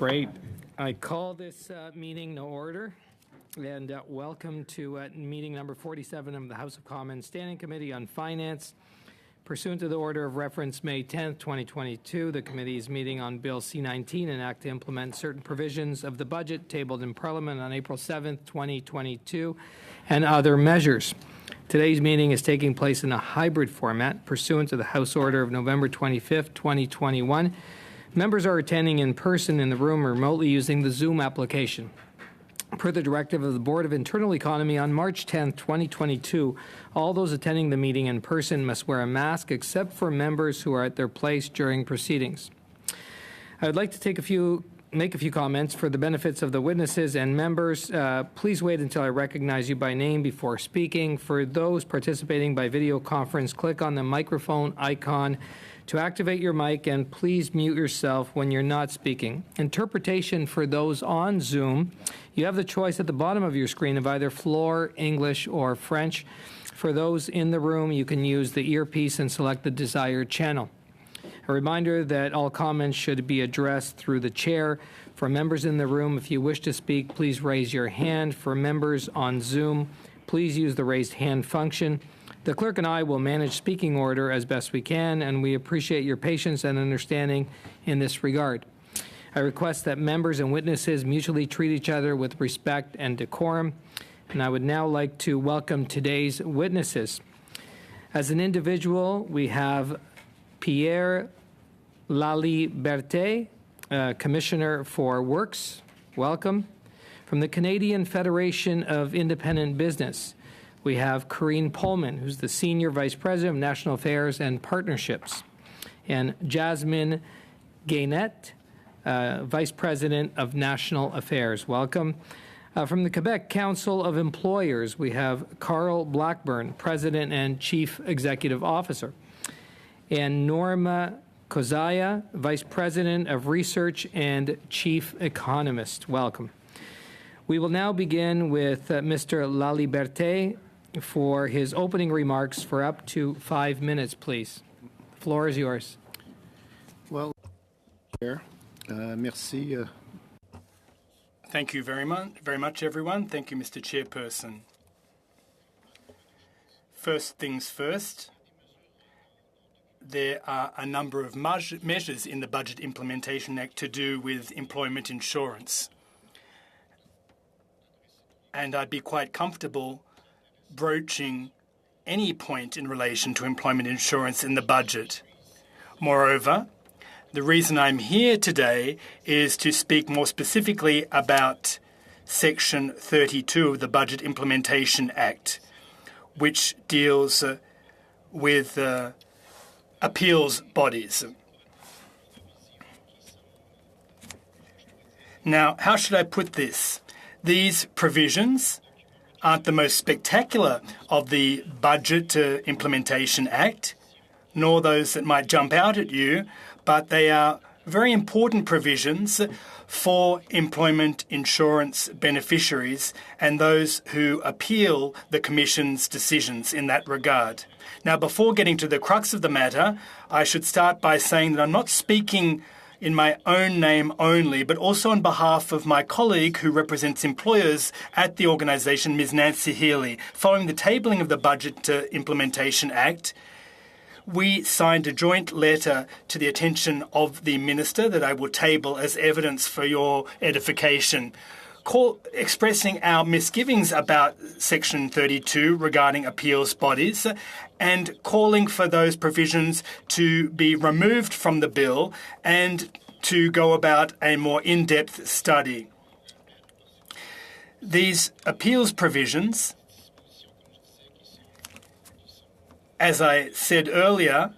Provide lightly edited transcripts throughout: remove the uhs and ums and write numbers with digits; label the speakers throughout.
Speaker 1: Great. I call this meeting to order, and welcome to meeting number 47 of the House of Commons Standing Committee on Finance. Pursuant to the order of reference May 10th, 2022, the committee is meeting on Bill C-19, an act to implement certain provisions of the budget tabled in Parliament on April 7th, 2022, and other measures. Today's meeting is taking place in a hybrid format pursuant to the House Order of November 25th, 2021. Members are attending in person in the room or remotely using the Zoom application. Per the directive of the Board of Internal Economy on March 10, 2022, all those attending the meeting in person must wear a mask except for members who are at their place during proceedings. I would like to make a few comments for the benefits of the witnesses and members. Please wait until I recognize you by name before speaking. For those participating by video conference, click on the microphone icon to activate your mic, and please mute yourself when you're not speaking. Interpretation for those on Zoom, you have the choice at the bottom of your screen of either Floor, English, or French. For those in the room, you can use the earpiece and select the desired channel. A reminder that all comments should be addressed through the chair. For members in the room, if you wish to speak, please raise your hand. For members on Zoom, please use the raised hand function. The clerk and I will manage speaking order as best we can, and we appreciate your patience and understanding in this regard. I request that members and witnesses mutually treat each other with respect and decorum, and I would now like to welcome today's witnesses. As an individual, we have Pierre Laliberté, Commissioner for Works. Welcome. From the Canadian Federation of Independent Business, we have Corinne Pullman, who's the Senior Vice President of National Affairs and Partnerships, and Jasmine Gaynette, Vice President of National Affairs. Welcome. From the Quebec Council of Employers, we have Carl Blackburn, President and Chief Executive Officer, and Norma Kozaya, Vice President of Research and Chief Economist. Welcome. We will now begin with Mr. Laliberté for his opening remarks for up to 5 minutes, please. The floor is yours.
Speaker 2: Well, merci.
Speaker 3: Thank you very much, everyone. Thank you, Mr. Chairperson. First things first, there are a number of measures in the Budget Implementation Act to do with employment insurance. And I'd be quite comfortable broaching any point in relation to employment insurance in the budget. Moreover, the reason I'm here today is to speak more specifically about Section 32 of the Budget Implementation Act, which deals with appeals bodies. Now, how should I put this? These provisions aren't the most spectacular of the Budget Implementation Act, nor those that might jump out at you, but they are very important provisions for employment insurance beneficiaries and those who appeal the Commission's decisions in that regard. Now, before getting to the crux of the matter, I should start by saying that I'm not speaking in my own name only, but also on behalf of my colleague who represents employers at the organisation, Ms. Nancy Healy. Following the tabling of the Budget Implementation Act, we signed a joint letter to the attention of the Minister that I will table as evidence for your edification, expressing our misgivings about Section 32 regarding appeals bodies and calling for those provisions to be removed from the bill and to go about a more in-depth study. These appeals provisions, as I said earlier,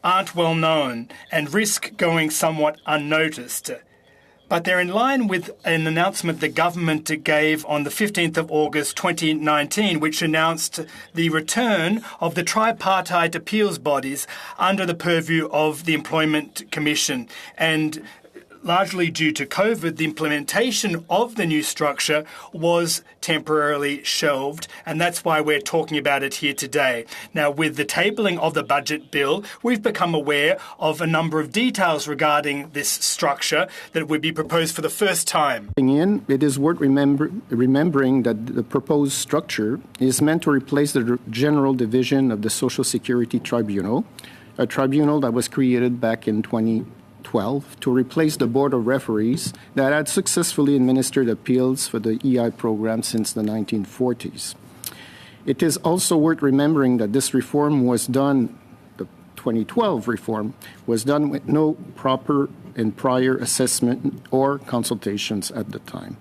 Speaker 3: aren't well known and risk going somewhat unnoticed. But they're in line with an announcement the government gave on the 15th of August 2019, which announced the return of the tripartite appeals bodies under the purview of the Employment Commission. And largely due to COVID, the implementation of the new structure was temporarily shelved, and that's why we're talking about it here today. Now, with the tabling of the budget bill, we've become aware of a number of details regarding this structure that would be proposed for the first time.
Speaker 2: It is worth remembering that the proposed structure is meant to replace the General Division of the Social Security Tribunal, a tribunal that was created back in 2012 to replace the Board of Referees that had successfully administered appeals for the EI program since the 1940s. It is also worth remembering that this reform was done, the 2012 reform, was done with no proper and prior assessment or consultations at the time.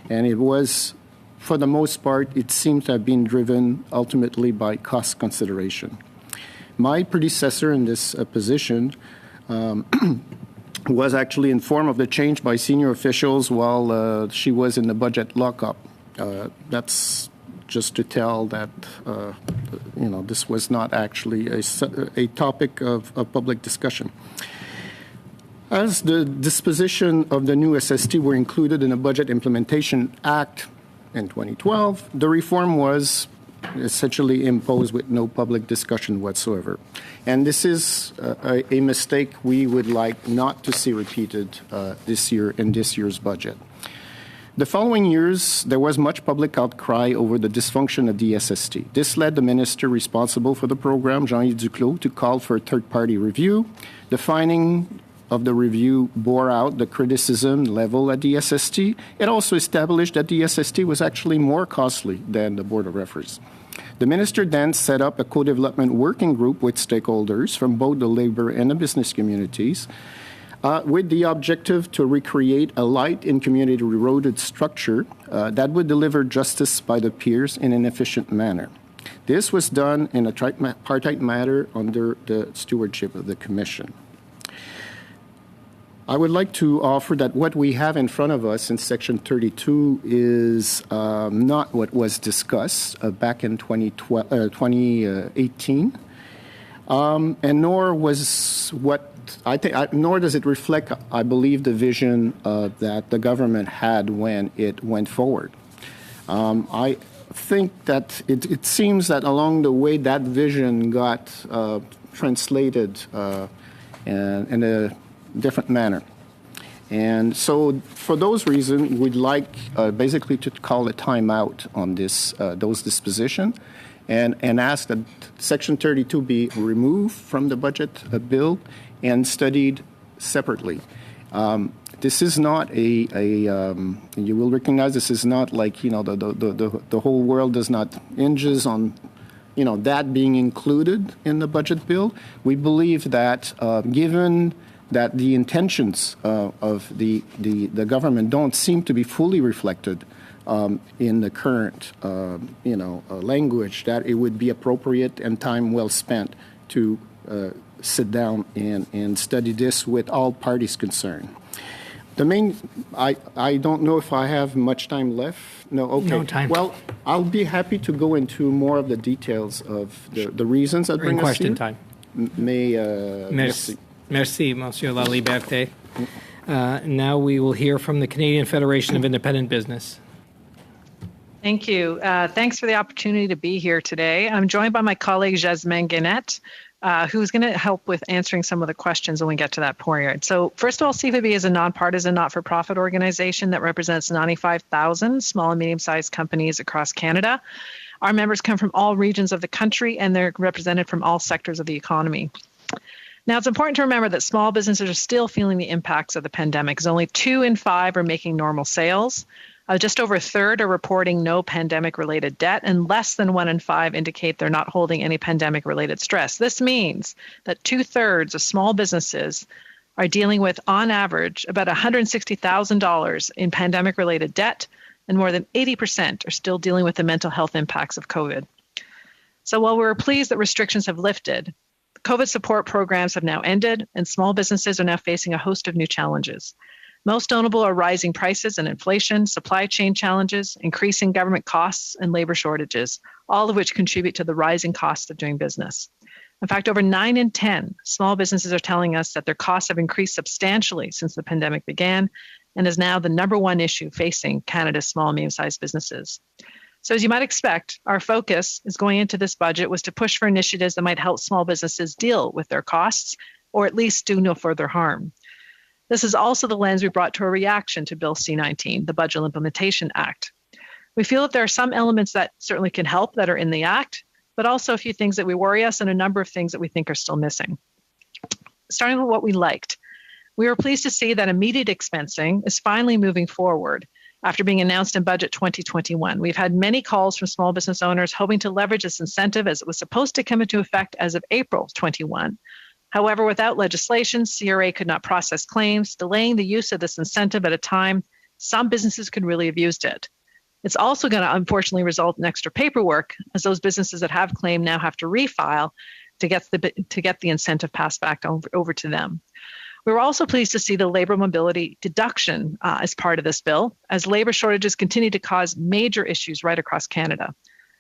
Speaker 2: And it was, for the most part, it seemed to have been driven ultimately by cost consideration. My predecessor in this position was actually informed of the change by senior officials while she was in the budget lockup. That's just to tell that, this was not actually a topic of public discussion. As the disposition of the new SST were included in the Budget Implementation Act in 2012, the reform was essentially imposed with no public discussion whatsoever. And this is a mistake we would like not to see repeated this year in this year's budget. The following years, there was much public outcry over the dysfunction of the SST. This led the minister responsible for the program, Jean-Yves Duclos, to call for a third-party review. The finding of the review bore out the criticism level at the SST. It also established that the SST was actually more costly than the Board of Referees. The minister then set up a co-development working group with stakeholders from both the labor and the business communities with the objective to recreate a light and community-eroded structure that would deliver justice by the peers in an efficient manner. This was done in a tripartite manner under the stewardship of the Commission. I would like to offer that what we have in front of us in Section 32 is not what was discussed back in 2018, and nor was what nor does it reflect, I believe, the vision that the government had when it went forward. I think that it seems that along the way that vision got translated in a different manner. And so for those reasons, we'd like basically to call a timeout on those disposition and ask that Section 32 be removed from the budget bill and studied separately. This is not you will recognize this is not like, the whole world does not hinges on, that being included in the budget bill. We believe that given that the intentions of the government don't seem to be fully reflected in the current, language, that it would be appropriate and time well spent to sit down and study this with all parties concerned. I don't know if I have much time left. No, okay.
Speaker 1: No time.
Speaker 2: Well, I'll be happy to go into more of the details of the reasons that bring us here.
Speaker 1: Question time.
Speaker 2: Merci.
Speaker 1: Merci, Monsieur Laliberté. Now we will hear from the Canadian Federation of Independent Business.
Speaker 4: Thank you. Thanks for the opportunity to be here today. I'm joined by my colleague, Jasmine Guenette, who's going to help with answering some of the questions when we get to that point. So first of all, CFAB is a nonpartisan, not-for-profit organization that represents 95,000 small and medium-sized companies across Canada. Our members come from all regions of the country, and they're represented from all sectors of the economy. Now, it's important to remember that small businesses are still feeling the impacts of the pandemic, as only 2 in 5 are making normal sales. Just over a third are reporting no pandemic-related debt, and less than 1 in 5 indicate they're not holding any pandemic-related stress. This means that 2/3 of small businesses are dealing with, on average, about $160,000 in pandemic-related debt, and more than 80% are still dealing with the mental health impacts of COVID. So while we're pleased that restrictions have lifted, COVID support programs have now ended, and small businesses are now facing a host of new challenges. Most notable are rising prices and inflation, supply chain challenges, increasing government costs, and labor shortages, all of which contribute to the rising costs of doing business. In fact, over 9 in 10 small businesses are telling us that their costs have increased substantially since the pandemic began and is now the number one issue facing Canada's small and medium-sized businesses. So as you might expect, our focus is going into this budget was to push for initiatives that might help small businesses deal with their costs or at least do no further harm. This is also the lens we brought to a reaction to Bill C-19, the Budget Implementation Act. We feel that there are some elements that certainly can help that are in the Act, but also a few things that we worry us and a number of things that we think are still missing. Starting with what we liked. We were pleased to see that immediate expensing is finally moving forward after being announced in Budget 2021. We've had many calls from small business owners hoping to leverage this incentive as it was supposed to come into effect as of April 21. However, without legislation, CRA could not process claims, delaying the use of this incentive at a time some businesses could really have used it. It's also going to unfortunately result in extra paperwork as those businesses that have claimed now have to refile to get the incentive passed back over to them. We were also pleased to see the labor mobility deduction as part of this bill, as labor shortages continue to cause major issues right across Canada.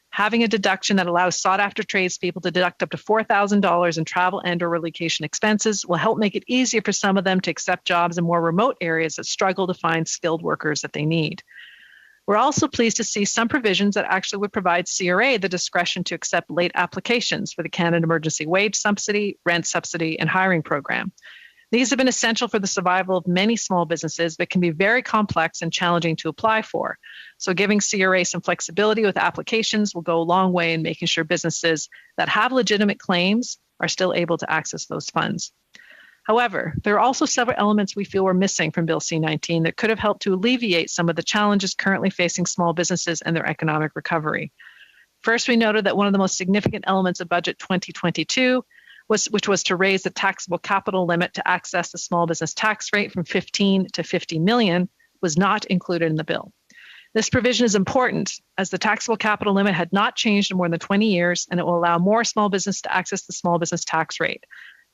Speaker 4: Having a deduction that allows sought-after tradespeople to deduct up to $4,000 in travel and/or relocation expenses will help make it easier for some of them to accept jobs in more remote areas that struggle to find skilled workers that they need. We're also pleased to see some provisions that actually would provide CRA the discretion to accept late applications for the Canada Emergency Wage Subsidy, Rent Subsidy, and Hiring Program. These have been essential for the survival of many small businesses, but can be very complex and challenging to apply for. So giving CRA some flexibility with applications will go a long way in making sure businesses that have legitimate claims are still able to access those funds. However, there are also several elements we feel were missing from Bill C-19 that could have helped to alleviate some of the challenges currently facing small businesses and their economic recovery. First, we noted that one of the most significant elements of Budget 2022 which was to raise the taxable capital limit to access the small business tax rate from 15 to 50 million, was not included in the bill. This provision is important as the taxable capital limit had not changed in more than 20 years, and it will allow more small business to access the small business tax rate.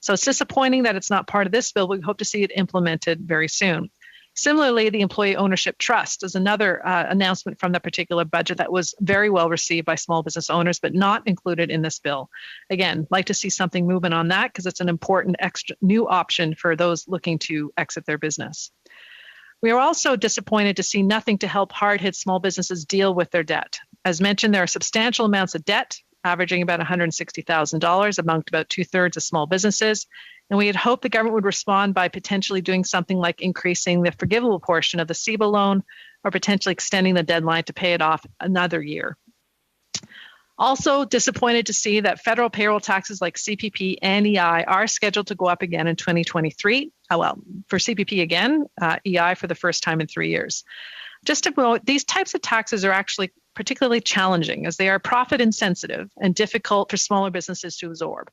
Speaker 4: So it's disappointing that it's not part of this bill, but we hope to see it implemented very soon. Similarly, the Employee Ownership Trust is another announcement from the particular budget that was very well received by small business owners, but not included in this bill. Again, like to see something moving on that because it's an important extra new option for those looking to exit their business. We are also disappointed to see nothing to help hard-hit small businesses deal with their debt. As mentioned, there are substantial amounts of debt, averaging about $160,000 among about 2/3 of small businesses. And we had hoped the government would respond by potentially doing something like increasing the forgivable portion of the CEBA loan or potentially extending the deadline to pay it off another year. Also disappointed to see that federal payroll taxes like CPP and EI are scheduled to go up again in 2023. For CPP again, EI for the first time in 3 years. Just to note, these types of taxes are actually particularly challenging as they are profit insensitive and difficult for smaller businesses to absorb.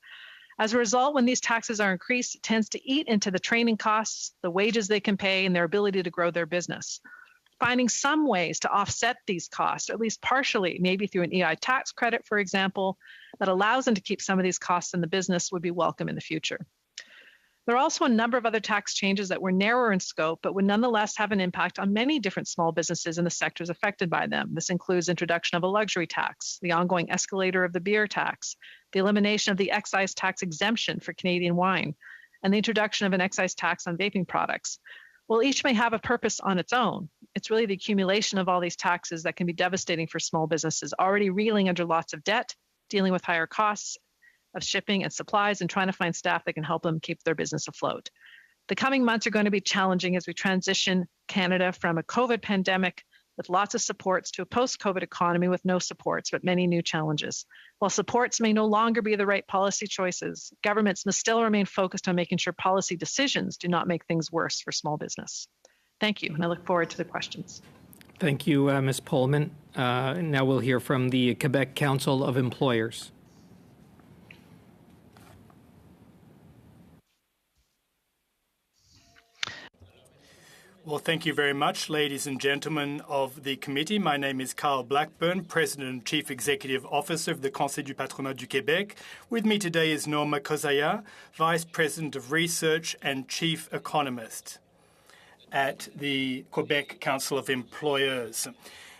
Speaker 4: As a result, when these taxes are increased, it tends to eat into the training costs, the wages they can pay, and their ability to grow their business. Finding some ways to offset these costs, or at least partially, maybe through an EI tax credit, for example, that allows them to keep some of these costs in the business would be welcome in the future. There are also a number of other tax changes that were narrower in scope, but would nonetheless have an impact on many different small businesses in the sectors affected by them. This includes introduction of a luxury tax, the ongoing escalator of the beer tax, the elimination of the excise tax exemption for Canadian wine, and the introduction of an excise tax on vaping products. While each may have a purpose on its own, it's really the accumulation of all these taxes that can be devastating for small businesses already reeling under lots of debt, dealing with higher costs of shipping and supplies, and trying to find staff that can help them keep their business afloat. The coming months are going to be challenging as we transition Canada from a COVID pandemic with lots of supports to a post-COVID economy with no supports, but many new challenges. While supports may no longer be the right policy choices, governments must still remain focused on making sure policy decisions do not make things worse for small business. Thank you, and I look forward to the questions.
Speaker 1: Thank you, Ms. Pullman. Now we'll hear from the Quebec Council of Employers.
Speaker 3: Well, thank you very much, ladies and gentlemen of the committee. My name is Carl Blackburn, President and Chief Executive Officer of the Conseil du Patronat du Québec. With me today is Norma Kozaya, Vice President of Research and Chief Economist at the Quebec Council of Employers.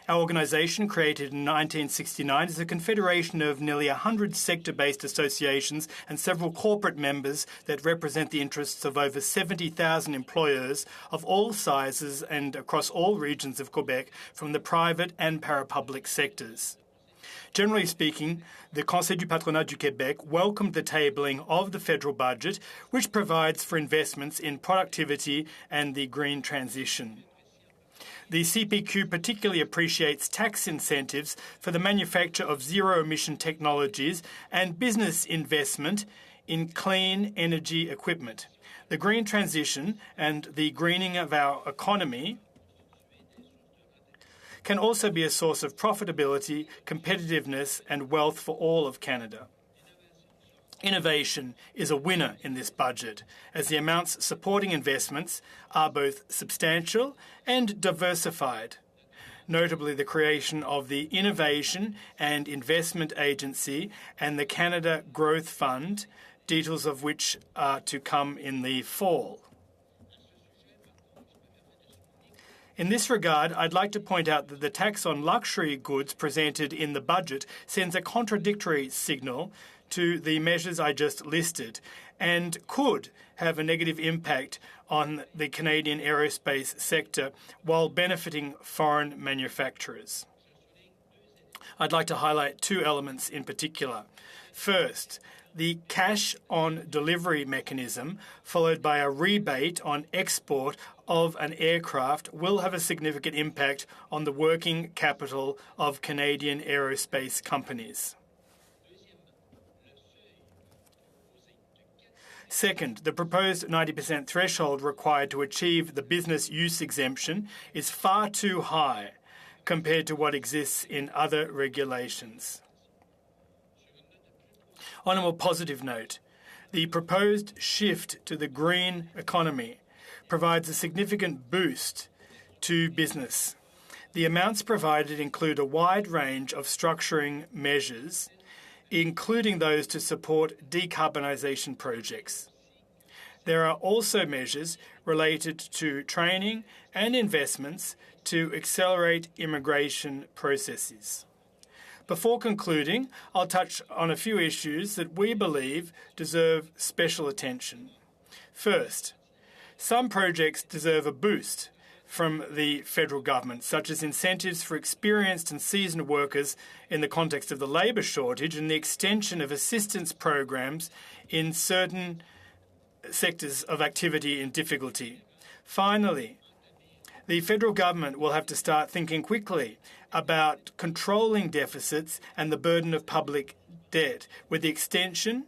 Speaker 3: Our organisation, created in 1969, is a confederation of nearly 100 sector-based associations and several corporate members that represent the interests of over 70,000 employers of all sizes and across all regions of Quebec, from the private and parapublic sectors. Generally speaking, the Conseil du Patronat du Québec welcomed the tabling of the federal budget, which provides for investments in productivity and the green transition. The CPQ particularly appreciates tax incentives for the manufacture of zero-emission technologies and business investment in clean energy equipment. The green transition and the greening of our economy can also be a source of profitability, competitiveness and wealth for all of Canada. Innovation is a winner in this budget, as the amounts supporting investments are both substantial and diversified. Notably, the creation of the Innovation and Investment Agency and the Canada Growth Fund, details of which are to come in the fall. In this regard, I'd like to point out that the tax on luxury goods presented in the budget sends a contradictory signal to the measures I just listed and could have a negative impact on the Canadian aerospace sector while benefiting foreign manufacturers. I'd like to highlight two elements in particular. First, the cash-on-delivery mechanism, followed by a rebate on export of an aircraft, will have a significant impact on the working capital of Canadian aerospace companies. Second, the proposed 90% threshold required to achieve the business use exemption is far too high compared to what exists in other regulations. On a more positive note, the proposed shift to the green economy provides a significant boost to business. The amounts provided include a wide range of structuring measures, including those to support decarbonisation projects. There are also measures related to training and investments to accelerate immigration processes. Before concluding, I'll touch on a few issues that we believe deserve special attention. First, some projects deserve a boost from the federal government, such as incentives for experienced and seasoned workers in the context of the labour shortage and the extension of assistance programs in certain sectors of activity in difficulty. Finally, the federal government will have to start thinking quickly about controlling deficits and the burden of public debt with the extension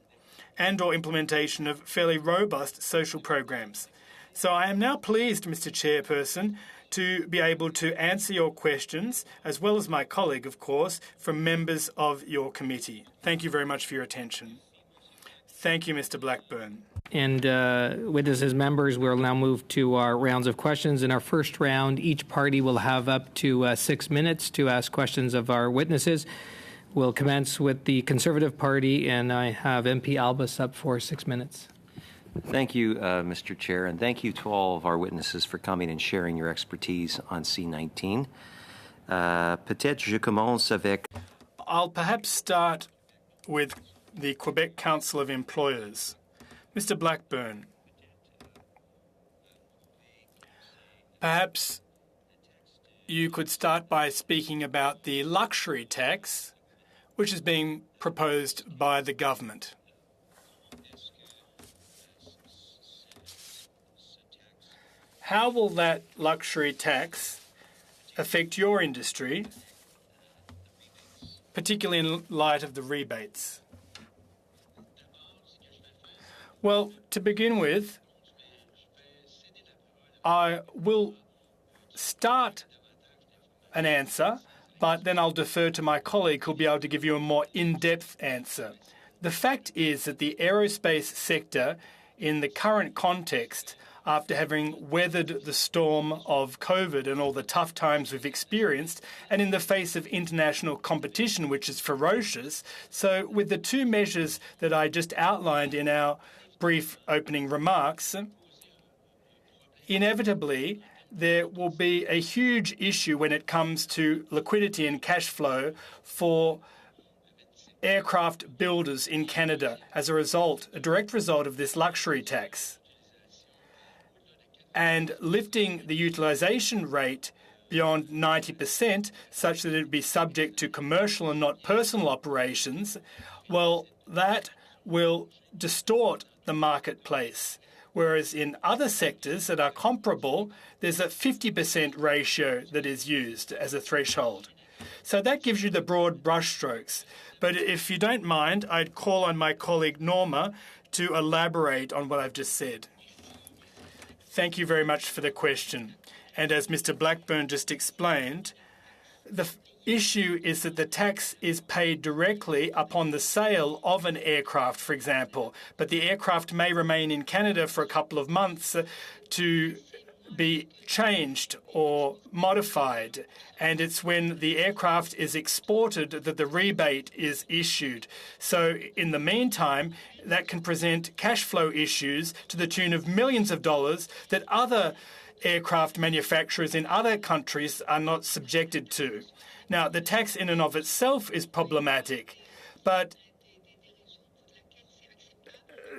Speaker 3: and/or implementation of fairly robust social programs. So I am now pleased, Mr. Chairperson, to be able to answer your questions, as well as my colleague, of course, from members of your committee. Thank you very much for your attention. Thank you, Mr. Blackburn.
Speaker 1: And witnesses, members, we'll now move to our rounds of questions. In our first round, each party will have up to 6 minutes to ask questions of our witnesses. We'll commence with the Conservative Party, and I have MP Albus up for 6 minutes.
Speaker 5: Thank you, Mr. Chair, and thank you to all of our witnesses for coming and sharing your expertise on C-19. Peut-être je commence avec...
Speaker 3: I'll perhaps start with the Quebec Council of Employers. Mr. Blackburn, perhaps you could start by speaking about the luxury tax, which is being proposed by the government. How will that luxury tax affect your industry, particularly in light of the rebates? Well, to begin with, I will start an answer, but then I'll defer to my colleague who'll be able to give you a more in-depth answer. The fact is that the aerospace sector, in the current context, after having weathered the storm of COVID and all the tough times we've experienced, and in the face of international competition, which is ferocious, so with the two measures that I just outlined in our brief opening remarks, inevitably there will be a huge issue when it comes to liquidity and cash flow for aircraft builders in Canada as a direct result of this luxury tax. And lifting the utilisation rate beyond 90% such that it would be subject to commercial and not personal operations, well, that will distort the marketplace. Whereas in other sectors that are comparable, there's a 50% ratio that is used as a threshold. So that gives you the broad brushstrokes. But if you don't mind, I'd call on my colleague Norma to elaborate on what I've just said. Thank you very much for the question. And as Mr. Blackburn just explained, the issue is that the tax is paid directly upon the sale of an aircraft, for example, but the aircraft may remain in Canada for a couple of months to be changed or modified, and it's when the aircraft is exported that the rebate is issued. So in the meantime, that can present cash flow issues to the tune of millions of dollars that other aircraft manufacturers in other countries are not subjected to. Now, the tax in and of itself is problematic, but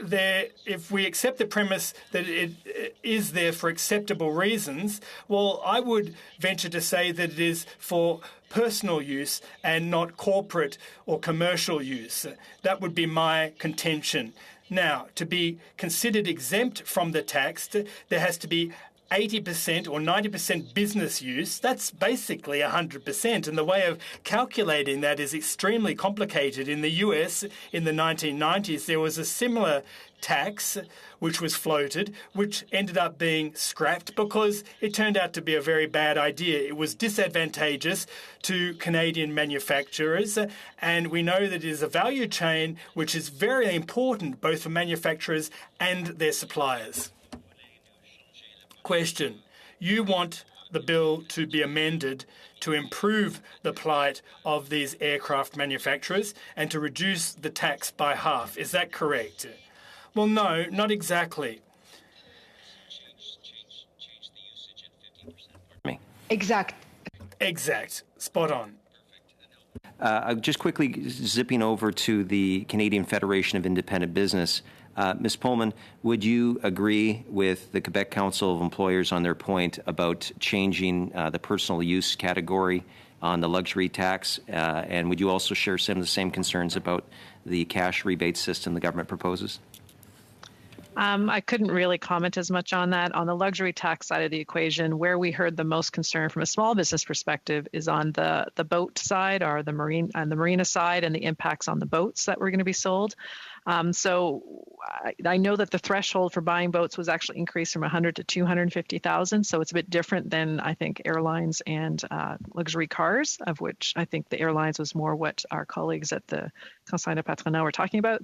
Speaker 3: if we accept the premise that it is there for acceptable reasons, well, I would venture to say that it is for personal use and not corporate or commercial use. That would be my contention. Now, to be considered exempt from the tax, there has to be 80% or 90% business use. That's basically 100%. And the way of calculating that is extremely complicated. In the US, in the 1990s, there was a similar tax which was floated, which ended up being scrapped because it turned out to be a very bad idea. It was disadvantageous to Canadian manufacturers, and we know that it is a value chain which is very important both for manufacturers and their suppliers. Question. You want the bill to be amended to improve the plight of these aircraft manufacturers and to reduce the tax by half. Is that correct? Well, no, not exactly.
Speaker 6: Exact.
Speaker 3: Spot on.
Speaker 5: Just quickly zipping over to the Canadian Federation of Independent Business. Ms. Pullman, would you agree with the Quebec Council of Employers on their point about changing the personal use category on the luxury tax? And would you also share some of the same concerns about the cash rebate system the government proposes?
Speaker 4: I couldn't really comment as much on that. On the luxury tax side of the equation, where we heard the most concern from a small business perspective is on the boat side or the marina side and the impacts on the boats that were going to be sold. So I know that the threshold for buying boats was actually increased from 100 to 250,000. So it's a bit different than I think airlines and luxury cars, of which I think the airlines was more what our colleagues at the Conseil de Patronat were talking about.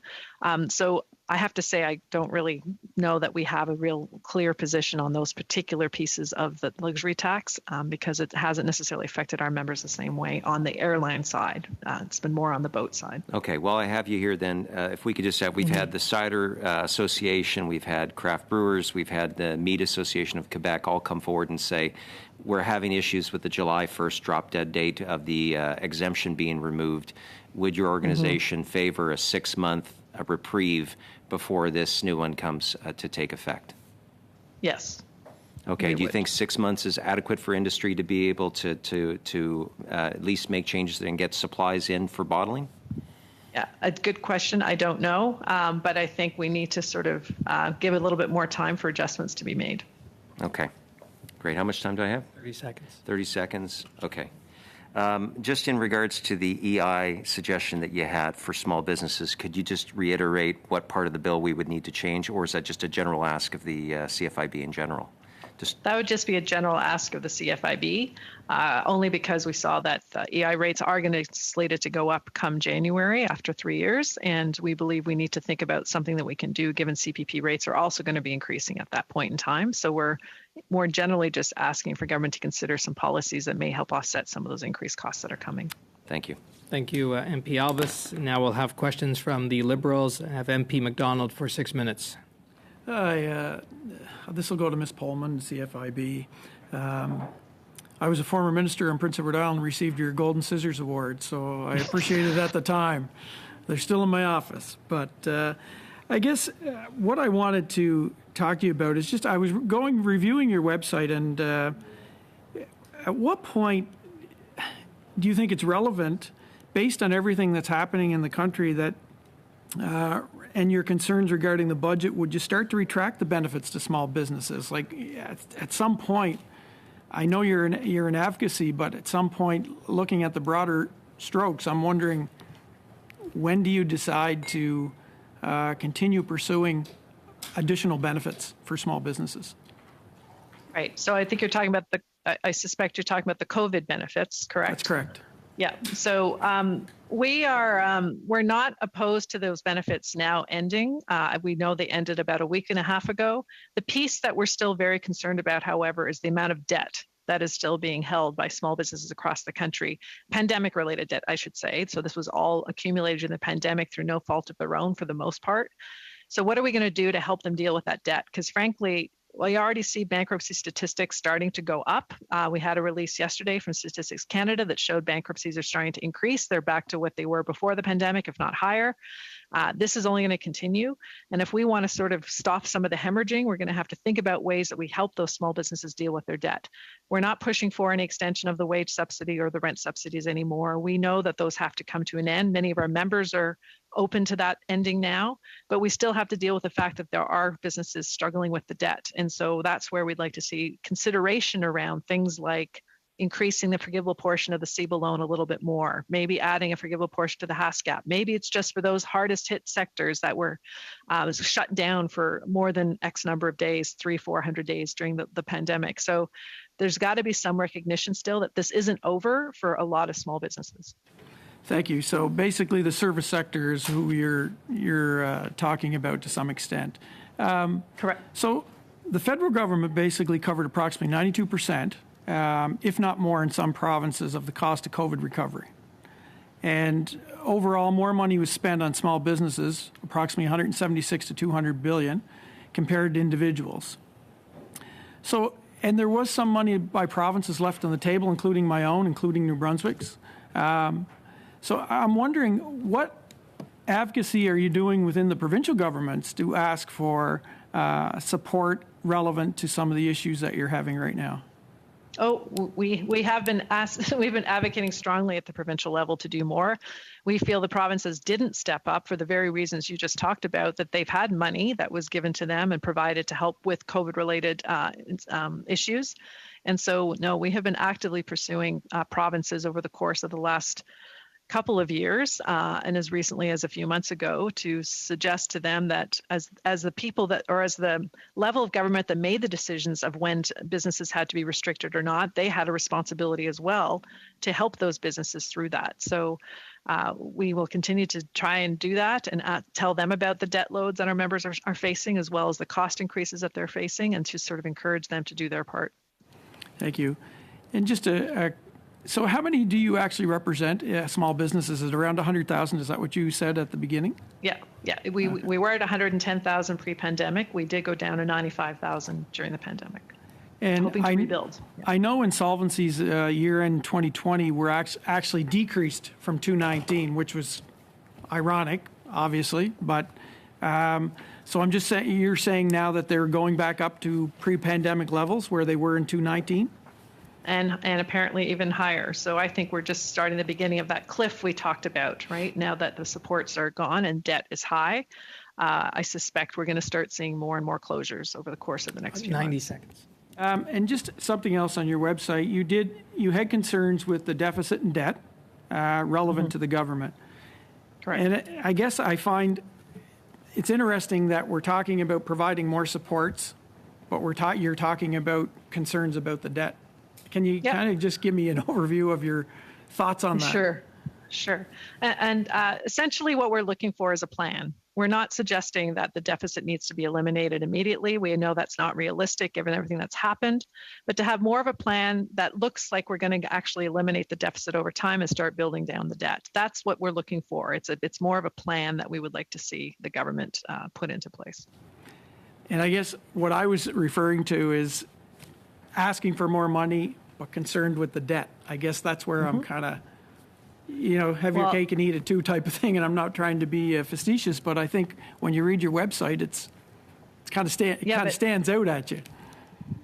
Speaker 4: So I have to say I don't really know that we have a real clear position on those particular pieces of the luxury tax because it hasn't necessarily affected our members the same way on the airline side. It's been more on the boat side.
Speaker 5: Okay, well, I have you here then. If we could just have, we've had the Cider Association, we've had craft brewers, we've had the Meat Association of Quebec all come forward and say, we're having issues with the July 1st drop-dead date of the exemption being removed. Would your organization favor a 6-month reprieve before this new one comes to take effect?
Speaker 4: Yes.
Speaker 5: Okay. Do you think 6 months is adequate for industry to be able to at least make changes and get supplies in for bottling?
Speaker 4: Yeah, a good question. I don't know, but I think we need to sort of give a little bit more time for adjustments to be made.
Speaker 5: Okay. Great. How much time do I have?
Speaker 1: 30 seconds.
Speaker 5: 30 seconds. Okay. Just in regards to the EI suggestion that you had for small businesses, could you just reiterate what part of the bill we would need to change, or is that just a general ask of the CFIB in general?
Speaker 4: That would just be a general ask of the CFIB, only because we saw that EI rates are going to slated to go up come January after 3 years, and we believe we need to think about something that we can do given CPP rates are also going to be increasing at that point in time. So we're more generally just asking for government to consider some policies that may help offset some of those increased costs that are coming.
Speaker 5: Thank you.
Speaker 1: Thank you, MP Albus. Now we'll have questions from the Liberals. I have MP MacDonald for 6 minutes.
Speaker 7: This will go to Ms. Pullman, CFIB.
Speaker 6: I was a former minister in Prince Edward Island and received your Golden Scissors Award, so I appreciated it at the time. They're still in my office. But I guess what I wanted to talk to you about is just I was reviewing your website, and at what point do you think it's relevant, based on everything that's happening in the country, that and your concerns regarding the budget, would you start to retract the benefits to small businesses? Like at some point, I know you're in advocacy, but at some point, looking at the broader strokes, I'm wondering, when do you decide to continue pursuing additional benefits for small businesses?
Speaker 4: Right. So I think you're talking about I suspect you're talking about the COVID benefits, correct?
Speaker 6: That's correct.
Speaker 4: Yeah. So we're not opposed to those benefits now ending. We know they ended about a week and a half ago. The piece that we're still very concerned about, however, is the amount of debt that is still being held by small businesses across the country, pandemic-related debt, I should say. So this was all accumulated in the pandemic through no fault of their own for the most part. So what are we going to do to help them deal with that debt? Because frankly, we already see bankruptcy statistics starting to go up. We had a release yesterday from Statistics Canada that showed bankruptcies are starting to increase. They're back to what they were before the pandemic, if not higher. This is only going to continue. And if we want to sort of stop some of the hemorrhaging, we're going to have to think about ways that we help those small businesses deal with their debt. We're not pushing for any extension of the wage subsidy or the rent subsidies anymore. We know that those have to come to an end. Many of our members are open to that ending now, but we still have to deal with the fact that there are businesses struggling with the debt. And so that's where we'd like to see consideration around things like increasing the forgivable portion of the CEBA loan a little bit more, maybe adding a forgivable portion to the HASCAP. Maybe it's just for those hardest hit sectors that were shut down for more than X number of days, 300-400 days during the pandemic. So there's got to be some recognition still that this isn't over for a lot of small businesses.
Speaker 6: Thank you. So basically, the service sector is who you're talking about to some extent.
Speaker 4: Correct.
Speaker 6: So the federal government basically covered approximately 92%, if not more in some provinces, of the cost of COVID recovery. And overall, more money was spent on small businesses, approximately 176 to 200 billion, compared to individuals. So, and there was some money by provinces left on the table, including my own, including New Brunswick's. So I'm wondering, what advocacy are you doing within the provincial governments to ask for support relevant to some of the issues that you're having right now?
Speaker 4: Oh, we have been we've been advocating strongly at the provincial level to do more. We feel the provinces didn't step up for the very reasons you just talked about, that they've had money that was given to them and provided to help with COVID-related issues. And so, no, we have been actively pursuing provinces over the course of the last couple of years, and as recently as a few months ago, to suggest to them that as the people that, or as the level of government that made the decisions of when businesses had to be restricted or not, they had a responsibility as well to help those businesses through that. So we will continue to try and do that and tell them about the debt loads that our members are facing, as well as the cost increases that they're facing, and to sort of encourage them to do their part.
Speaker 6: Thank you. And just so how many do you actually represent small businesses? Is it around 100,000? Is that what you said at the beginning?
Speaker 4: Yeah. We were at 110,000 pre-pandemic. We did go down to 95,000 during the pandemic.
Speaker 6: And
Speaker 4: hoping to rebuild. Yeah.
Speaker 6: I know insolvencies year-end 2020 were actually decreased from 2019, which was ironic, obviously. But so I'm just saying, you're saying now that they're going back up to pre-pandemic levels where they were in 2019?
Speaker 4: And apparently even higher. So I think we're just starting the beginning of that cliff we talked about, right? Now that the supports are gone and debt is high, I suspect we're going to start seeing more and more closures over the course of the next few
Speaker 1: 90
Speaker 4: months.
Speaker 1: seconds.
Speaker 6: And just something else on your website, you had concerns with the deficit and debt relevant to the government.
Speaker 4: Correct.
Speaker 6: And I guess I find it's interesting that we're talking about providing more supports, but you're talking about concerns about the debt. Can you kind of just give me an overview of your thoughts on that?
Speaker 4: Sure. And essentially what we're looking for is a plan. We're not suggesting that the deficit needs to be eliminated immediately. We know that's not realistic given everything that's happened, but to have more of a plan that looks like we're going to actually eliminate the deficit over time and start building down the debt. That's what we're looking for. It's more of a plan that we would like to see the government put into place.
Speaker 6: And I guess what I was referring to is, asking for more money, but concerned with the debt. I guess that's where I'm kind of, have your cake and eat it too type of thing. And I'm not trying to be facetious, but I think when you read your website, it kind of stands out at you.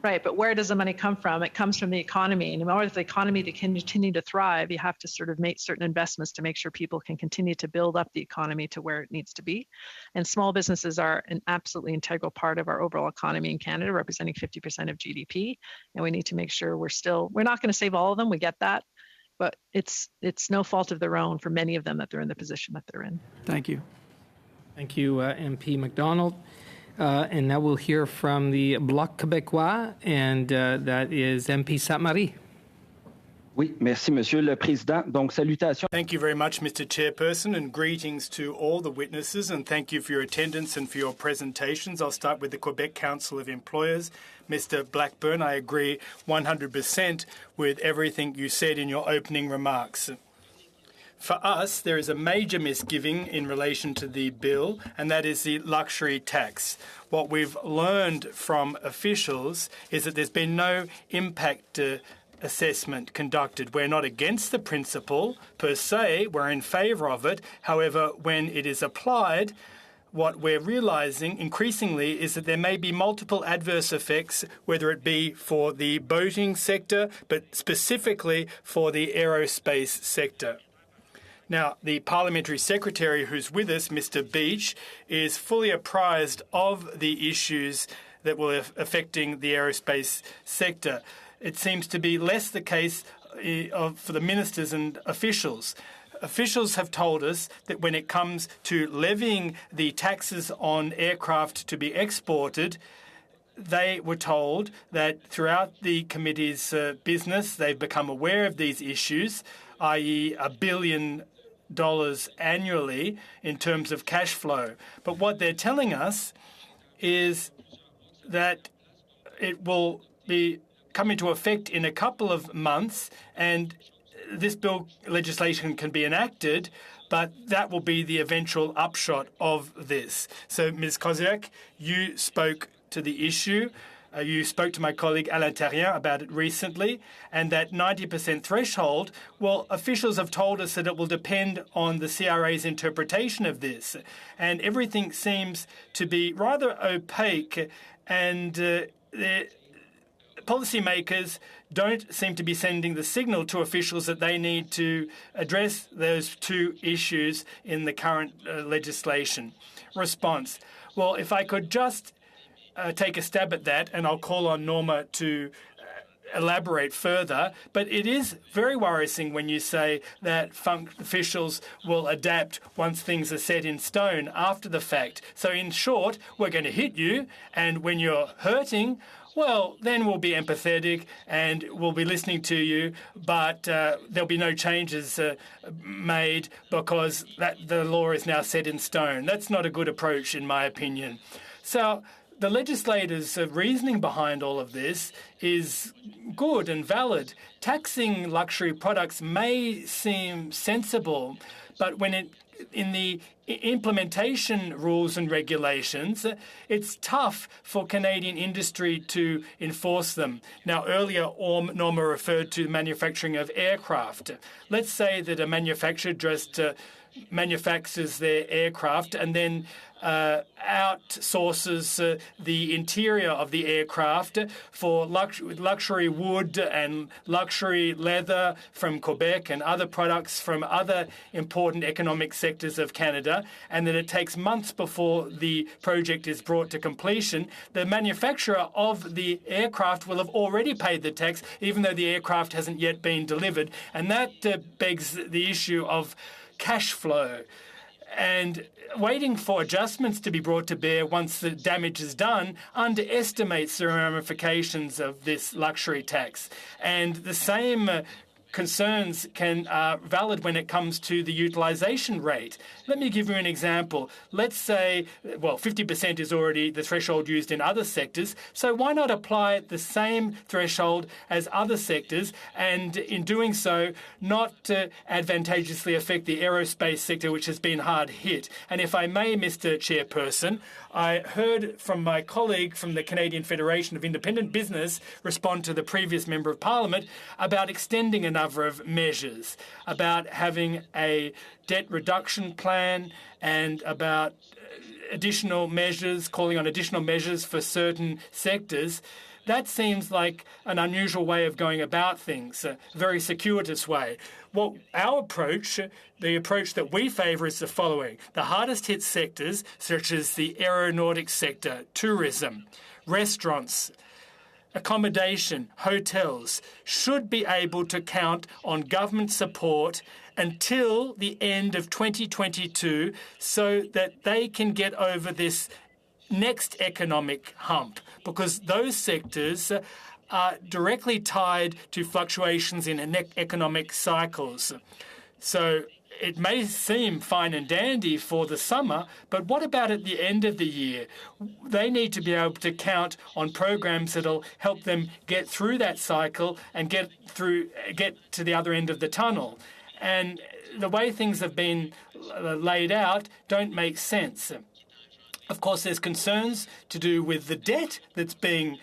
Speaker 4: Right, but where does the money come from? It comes from the economy. And in order for the economy to continue to thrive, you have to sort of make certain investments to make sure people can continue to build up the economy to where it needs to be. And small businesses are an absolutely integral part of our overall economy in Canada, representing 50% of GDP. And we need to make sure we're not going to save all of them. We get that. But it's no fault of their own for many of them that they're in the position that they're in.
Speaker 6: Thank you.
Speaker 1: Thank you, MP MacDonald. And now we'll hear from the Bloc québécois, and that is MP Sainte-Marie.
Speaker 7: Oui, merci, Monsieur le Président. Donc, salutations.
Speaker 3: Thank you very much, Mr. Chairperson, and greetings to all the witnesses, and thank you for your attendance and for your presentations. I'll start with the Quebec Council of Employers. Mr. Blackburn, I agree 100% with everything you said in your opening remarks. For us, there is a major misgiving in relation to the bill, and that is the luxury tax. What we've learned from officials is that there's been no impact assessment conducted. We're not against the principle per se, we're in favour of it. However, when it is applied, what we're realising increasingly is that there may be multiple adverse effects, whether it be for the boating sector, but specifically for the aerospace sector. Now, the Parliamentary Secretary who's with us, Mr. Beach, is fully apprised of the issues that will affecting the aerospace sector. It seems to be less the case for the ministers and officials. Officials have told us that when it comes to levying the taxes on aircraft to be exported, they were told that throughout the committee's business, they've become aware of these issues, i.e. $1 billion annually in terms of cash flow. But what they're telling us is that it will be come into effect in a couple of months, and this legislation can be enacted, but that will be the eventual upshot of this. So, Ms. Koziak, you spoke to the issue. You spoke to my colleague Alain Terrien about it recently, and that 90% threshold, well, officials have told us that it will depend on the CRA's interpretation of this. And everything seems to be rather opaque, and the policymakers don't seem to be sending the signal to officials that they need to address those two issues in the current legislation. Response. Well, if I could just take a stab at that, and I'll call on Norma to elaborate further, but it is very worrisome when you say that officials will adapt once things are set in stone after the fact. So in short, we're going to hit you, and when you're hurting, well, then we'll be empathetic and we'll be listening to you, but there'll be no changes made because the law is now set in stone. That's not a good approach, in my opinion. So the legislators' reasoning behind all of this is good and valid. Taxing luxury products may seem sensible, but when in the implementation rules and regulations, it's tough for Canadian industry to enforce them. Now, earlier, Norma referred to the manufacturing of aircraft. Let's say that a manufacturer just manufactures their aircraft and then outsources the interior of the aircraft for luxury wood and luxury leather from Quebec and other products from other important economic sectors of Canada, and that it takes months before the project is brought to completion. The manufacturer of the aircraft will have already paid the tax, even though the aircraft hasn't yet been delivered. And that begs the issue of cash flow. And waiting for adjustments to be brought to bear once the damage is done underestimates the ramifications of this luxury tax. And the same concerns are valid when it comes to the utilisation rate. Let me give you an example. Let's say, 50% is already the threshold used in other sectors, so why not apply the same threshold as other sectors, and in doing so, not advantageously affect the aerospace sector, which has been hard hit. And if I may, Mr. Chairperson, I heard from my colleague from the Canadian Federation of Independent Business respond to the previous Member of Parliament about extending a number of measures, about having a debt reduction plan and about additional measures, calling on additional measures for certain sectors. That seems like an unusual way of going about things, a very circuitous way. Well, our approach, the approach that we favour, is the following. The hardest hit sectors, such as the aeronautics sector, tourism, restaurants, accommodation, hotels, should be able to count on government support until the end of 2022 so that they can get over this next economic hump, because those sectors are directly tied to fluctuations in economic cycles. So it may seem fine and dandy for the summer, but what about at the end of the year? They need to be able to count on programs that'll help them get through that cycle and get to the other end of the tunnel. And the way things have been laid out don't make sense. Of course, there's concerns to do with the debt that's being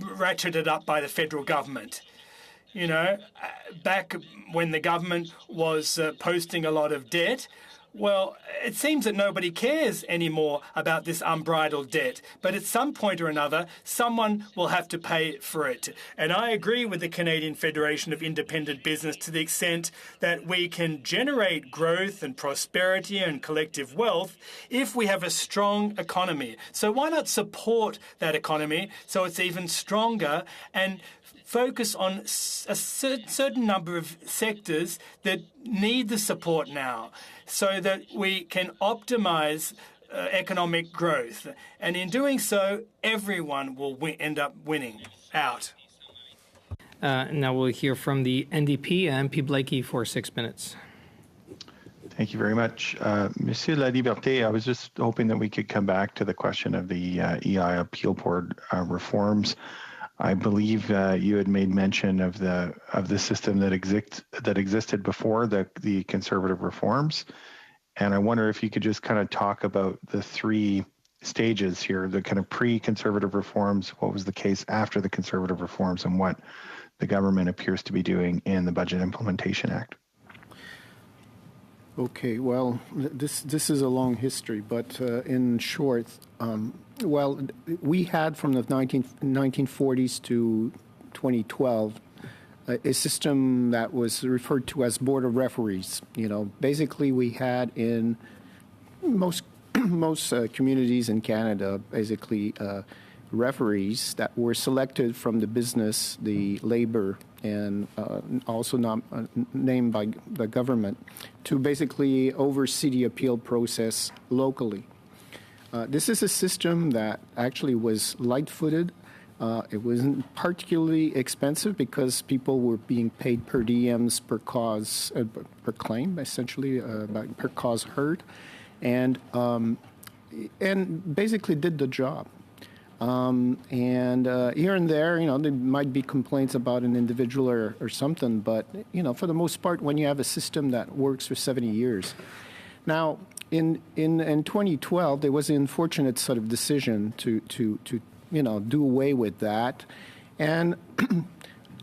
Speaker 3: ratcheted up by the federal government. You know, back when the government was posting a lot of debt, well, it seems that nobody cares anymore about this unbridled debt. But at some point or another, someone will have to pay for it. And I agree with the Canadian Federation of Independent Business to the extent that we can generate growth and prosperity and collective wealth if we have a strong economy. So why not support that economy so it's even stronger and focus on a certain number of sectors that need the support now so that we can optimize economic growth. And in doing so, everyone will end up winning out.
Speaker 1: Now we'll hear from the NDP, MP Blakey, for 6 minutes.
Speaker 8: Thank you very much. Monsieur La Liberté, I was just hoping that we could come back to the question of the EI appeal board reforms. I believe you had made mention of the system that existed before the conservative reforms, and I wonder if you could just kind of talk about the three stages here: the kind of pre-conservative reforms, what was the case after the conservative reforms, and what the government appears to be doing in the Budget Implementation Act.
Speaker 2: Okay, well, this is a long history, but in short, well, we had from the 1940s to 2012 a system that was referred to as board of referees. You know, basically we had in most communities in Canada, basically referees that were selected from the business, the labor, and also not named by the government to basically oversee the appeal process locally. This is a system that actually was light-footed. It wasn't particularly expensive because people were being paid per diems per cause, per claim, essentially, per cause heard, and basically did the job. And here and there, you know, there might be complaints about an individual or something, but, you know, for the most part, when you have a system that works for 70 years. Now, in 2012, there was an unfortunate sort of decision to you know, do away with that. And,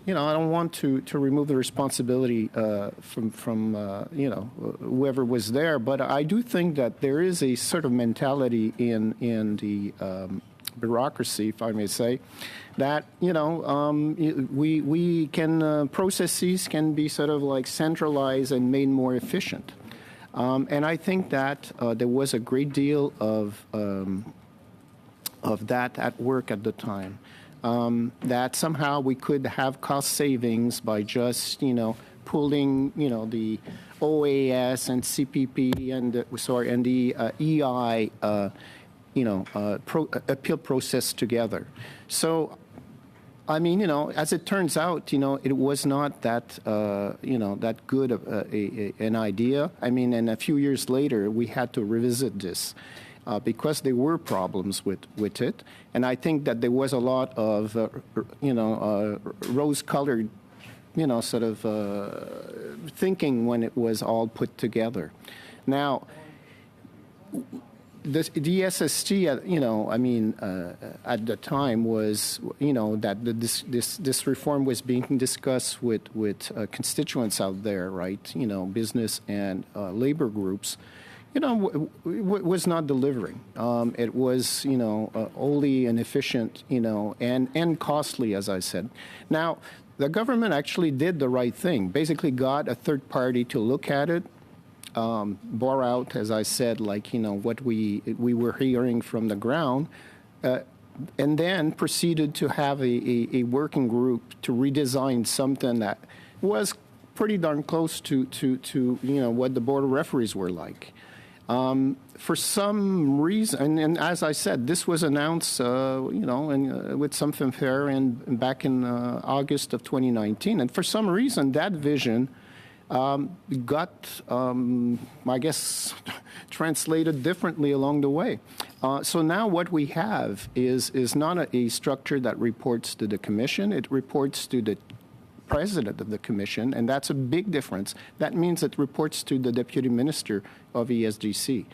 Speaker 2: you know, I don't want to remove the responsibility from you know, whoever was there, but I do think that there is a sort of mentality in the bureaucracy, if I may say, that, you know, we can, processes can be sort of like centralized and made more efficient. And I think that there was a great deal of that at work at the time, that somehow we could have cost savings by just, you know, pulling, you know, the OAS and CPP and the EI, you know, appeal process together. So I mean, as it turns out, it was not that, that good of an idea. I mean, and a few years later, we had to revisit this because there were problems with it. And I think that there was a lot of, rose-colored, sort of thinking when it was all put together. Now, the SST, at the time was, that this reform was being discussed with constituents out there, right? Business and labor groups, was not delivering. It was, wholly inefficient, and costly, as I said. Now, the government actually did the right thing. Basically, got a third party to look at it. Bore out, as I said, what we were hearing from the ground, and then proceeded to have a working group to redesign something that was pretty darn close to what the Board of Referees were like. For some reason, and as I said, this was announced, with some fanfare back in August of 2019, and for some reason, that vision got, I guess, translated differently along the way. So now what we have is not a structure that reports to the Commission. It reports to the President of the Commission, and that's a big difference. That means it reports to the Deputy Minister of ESGC.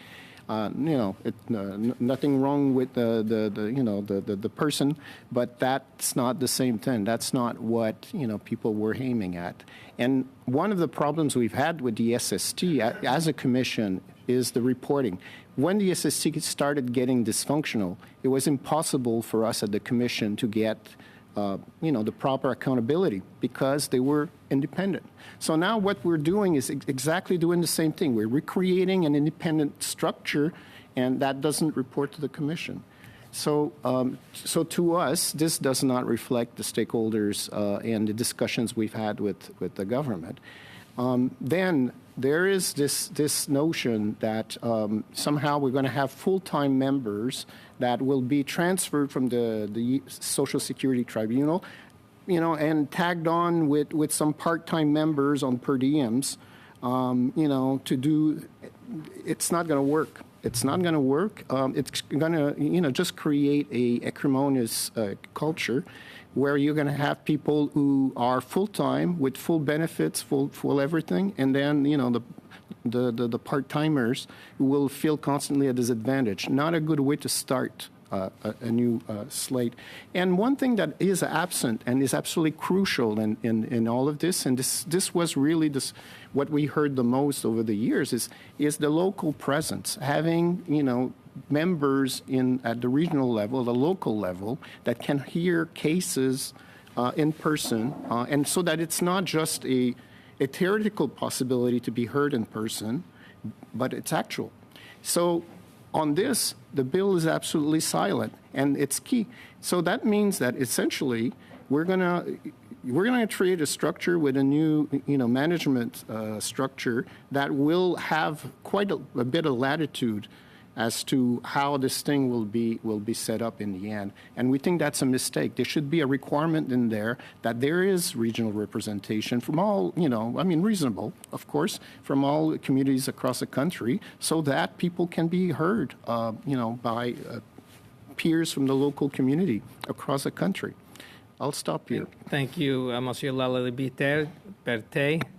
Speaker 2: Nothing wrong with the person, but that's not the same thing. That's not what people were aiming at. And one of the problems we've had with the SST as a commission is the reporting. When the SST started getting dysfunctional, it was impossible for us at the commission to get the proper accountability because they were independent. So now what we're doing is exactly doing the same thing. We're recreating an independent structure, and that doesn't report to the Commission. So to us, this does not reflect the stakeholders and the discussions we've had with the government. Then there is this notion that somehow we're going to have full-time members that will be transferred from the Social Security Tribunal, and tagged on with some part-time members on per diems, to do. It's not going to work. It's not going to work. It's going to, just create a acrimonious culture where you're going to have people who are full-time with full benefits, full everything, and then, the part-timers will feel constantly at disadvantage. Not a good way to start a new slate. And one thing that is absent and is absolutely crucial in all of this, and this was really what we heard the most over the years, is the local presence. Having, members at the regional level, the local level, that can hear cases in person, and so that it's not just a theoretical possibility to be heard in person, but it's actual. So on this, the bill is absolutely silent, and it's key. So that means that essentially we're going to create a structure with a new, management structure that will have quite a bit of latitude as to how this thing will be set up in the end. And we think that's a mistake. There should be a requirement in there that there is regional representation from all, reasonable, of course, from all communities across the country, so that people can be heard, by peers from the local community across the country. I'll stop here.
Speaker 1: Thank you, Monsieur Laliberte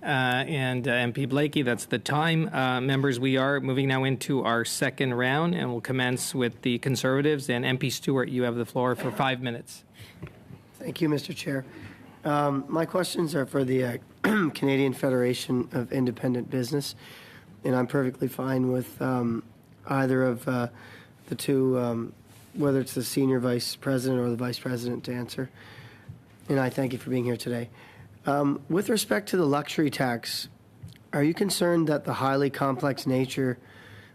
Speaker 1: and MP Blakey. That's the time. Members, we are moving now into our second round, and we'll commence with the Conservatives. And MP Stewart, you have the floor for 5 minutes.
Speaker 9: Thank you, Mr. Chair. My questions are for the Canadian Federation of Independent Business, and I'm perfectly fine with either of the two, whether it's the Senior Vice President or the Vice President to answer. And I thank you for being here today. With respect to the luxury tax, are you concerned that the highly complex nature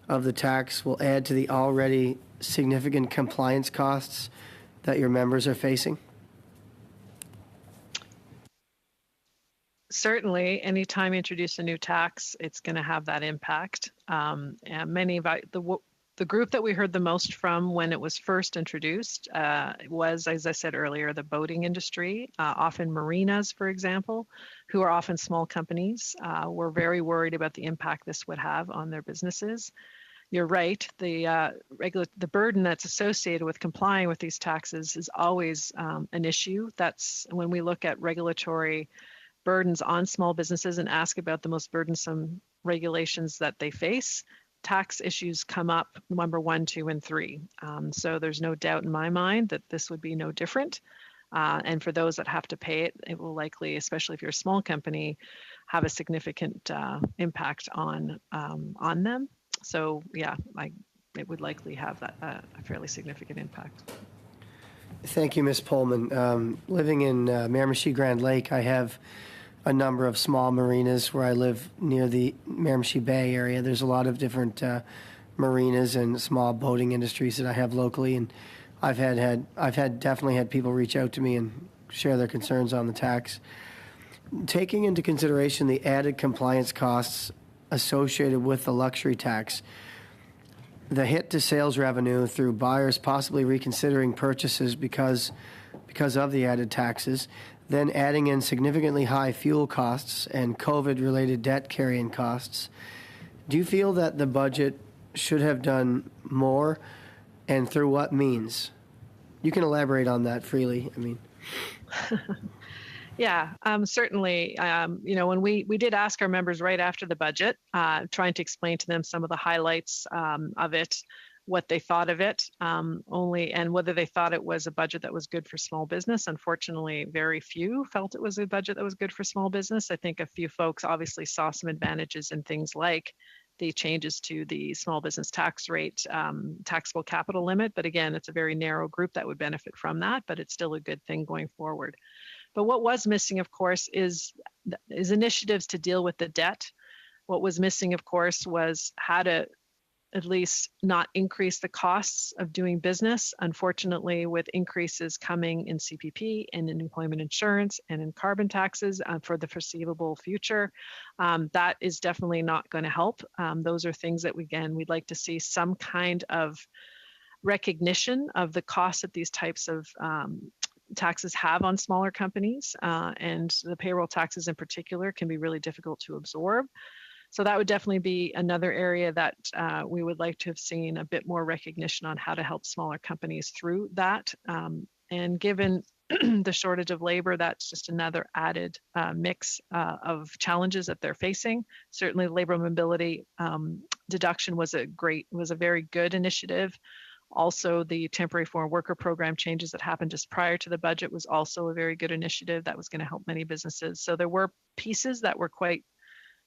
Speaker 9: of the tax will add to the already significant compliance costs that your members are facing?
Speaker 4: Certainly, anytime you introduce a new tax, it's going to have that impact. And many of the group that we heard the most from when it was first introduced was, as I said earlier, the boating industry, often marinas, for example, who are often small companies. Were very worried about the impact this would have on their businesses. You're right. The burden that's associated with complying with these taxes is always an issue. That's when we look at regulatory burdens on small businesses and ask about the most burdensome regulations that they face. Tax issues come up number 1, 2, and 3. So there's no doubt in my mind that this would be no different. And for those that have to pay it, it will likely, especially if you're a small company, have a significant impact on them. So yeah, it would likely have a fairly significant impact.
Speaker 9: Thank you, Ms. Pullman. Living in Miramichi Grand Lake, I have a number of small marinas where I live near the Miramichi Bay area. There's a lot of different marinas and small boating industries that I have locally, and I've definitely had people reach out to me and share their concerns on the tax. Taking into consideration the added compliance costs associated with the luxury tax, the hit to sales revenue through buyers possibly reconsidering purchases because of the added taxes, then adding in significantly high fuel costs and COVID-related debt carrying costs, do you feel that the budget should have done more, and through what means? You can elaborate on that freely.
Speaker 4: Yeah, certainly. When we did ask our members right after the budget, trying to explain to them some of the highlights of it, what they thought of it, and whether they thought it was a budget that was good for small business. Unfortunately, very few felt it was a budget that was good for small business. I think a few folks obviously saw some advantages in things like the changes to the small business tax rate, taxable capital limit. But again, it's a very narrow group that would benefit from that, but it's still a good thing going forward. But what was missing, of course, is initiatives to deal with the debt. What was missing, of course, was how to at least not increase the costs of doing business. Unfortunately, with increases coming in CPP and in employment insurance and in carbon taxes for the foreseeable future, that is definitely not going to help. Those are things that, we'd like to see some kind of recognition of the costs that these types of taxes have on smaller companies, and the payroll taxes in particular can be really difficult to absorb. So that would definitely be another area that we would like to have seen a bit more recognition on how to help smaller companies through that. And given the shortage of labor, that's just another added mix of challenges that they're facing. Certainly, labor mobility deduction was a very good initiative. Also, the temporary foreign worker program changes that happened just prior to the budget was also a very good initiative that was going to help many businesses. So there were pieces that were quite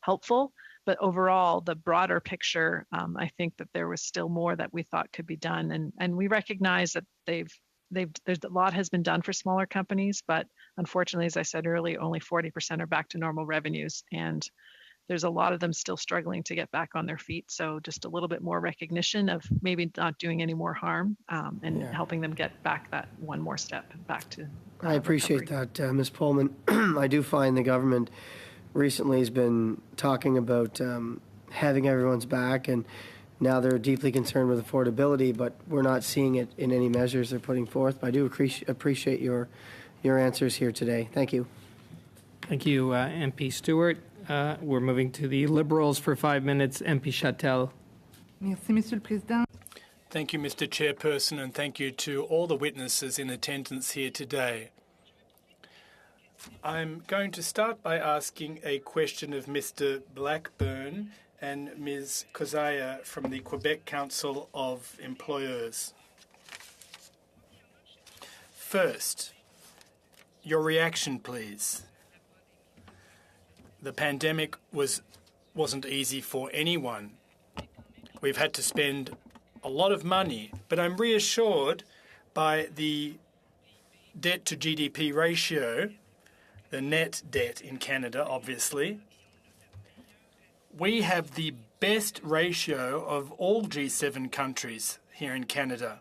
Speaker 4: helpful, but overall, the broader picture, I think that there was still more that we thought could be done. And we recognize that there's a lot has been done for smaller companies, but unfortunately, as I said earlier, only 40% are back to normal revenues. And there's a lot of them still struggling to get back on their feet. So just a little bit more recognition of maybe not doing any more harm and helping them get back that one more step back to
Speaker 9: I appreciate
Speaker 4: recovery.
Speaker 9: that, Ms. Pullman. I do find the government recently has been talking about having everyone's back, and now they're deeply concerned with affordability, but we're not seeing it in any measures they're putting forth. I do appreciate your answers here today. Thank you.
Speaker 1: Thank you, MP Stewart. We're moving to the Liberals for 5 minutes. MP Châtel.
Speaker 10: Merci, Monsieur le Président.
Speaker 3: Thank you, Mr. Chairperson, and thank you to all the witnesses in attendance here today. I'm going to start by asking a question of Mr. Blackburn and Ms. Kozaya from the Quebec Council of Employers. First, your reaction, please. The pandemic wasn't easy for anyone. We've had to spend a lot of money, but I'm reassured by the debt to GDP ratio, the net debt in Canada, obviously. We have the best ratio of all G7 countries here in Canada.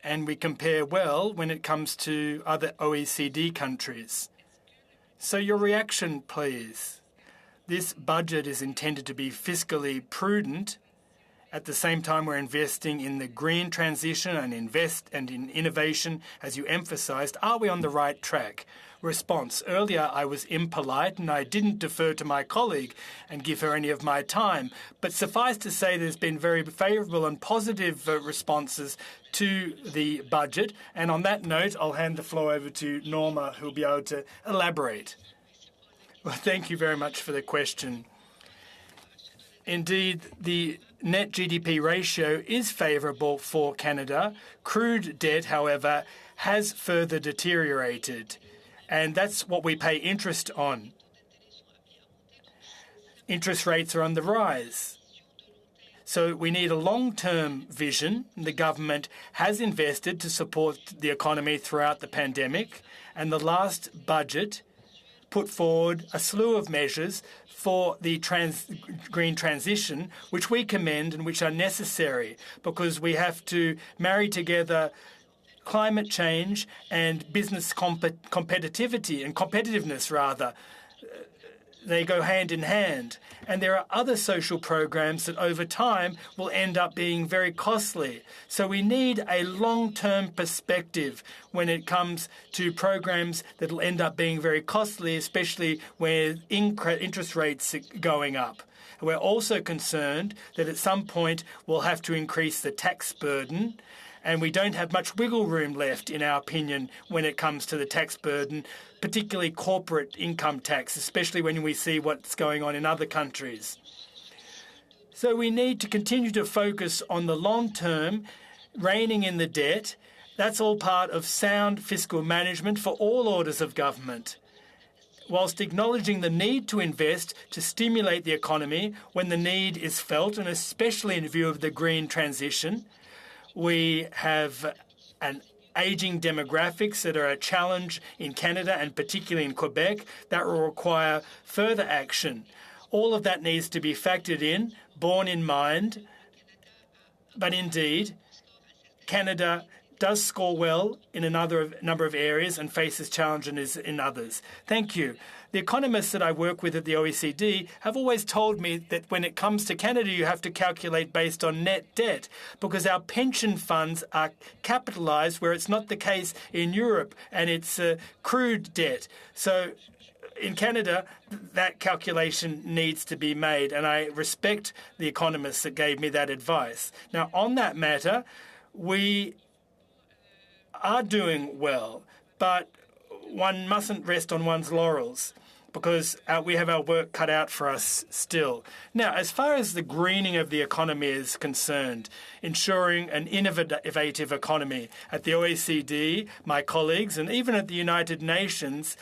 Speaker 3: And we compare well when it comes to other OECD countries. So your reaction, please. This budget is intended to be fiscally prudent At the same time, we're investing in the green transition and in innovation, as you emphasised. Are we on the right track? Response. Earlier, I was impolite and I didn't defer to my colleague and give her any of my time. But suffice to say, there's been very favourable and positive responses to the budget. And on that note, I'll hand the floor over to Norma, who'll be able to elaborate. Well, thank you very much for the question. Indeed, the net GDP ratio is favourable for Canada. Crude debt, however, has further deteriorated. And that's what we pay interest on. Interest rates are on the rise. So we need a long-term vision. The government has invested to support the economy throughout the pandemic, and the last budget put forward a slew of measures for the green transition, which we commend and which are necessary because we have to marry together climate change and business competitivity and competitiveness, rather. They go hand in hand. And there are other social programs that over time will end up being very costly. So we need a long-term perspective when it comes to programs that will end up being very costly, especially where interest rates are going up. We're also concerned that at some point we'll have to increase the tax burden, and we don't have much wiggle room left, in our opinion, when it comes to the tax burden, particularly corporate income tax, especially when we see what's going on in other countries. So we need to continue to focus on the long term, reining in the debt. That's all part of sound fiscal management for all orders of government, whilst acknowledging the need to invest to stimulate the economy when the need is felt, and especially in view of the green transition. We have an ageing demographics that are a challenge in Canada and particularly in Quebec that will require further action. All of that needs to be factored in, borne in mind. But indeed, Canada does score well in a number of areas and faces challenges in others. Thank you. The economists that I work with at the OECD have always told me that when it comes to Canada, you have to calculate based on net debt because our pension funds are capitalised, where it's not the case in Europe, and it's crude debt. So in Canada, that calculation needs to be made, and I respect the economists that gave me that advice. Now, on that matter, we are doing well, but one mustn't rest on one's laurels because we have our work cut out for us still. Now, as far as the greening of the economy is concerned, ensuring an innovative economy at the OECD, my colleagues, and even at the United Nations,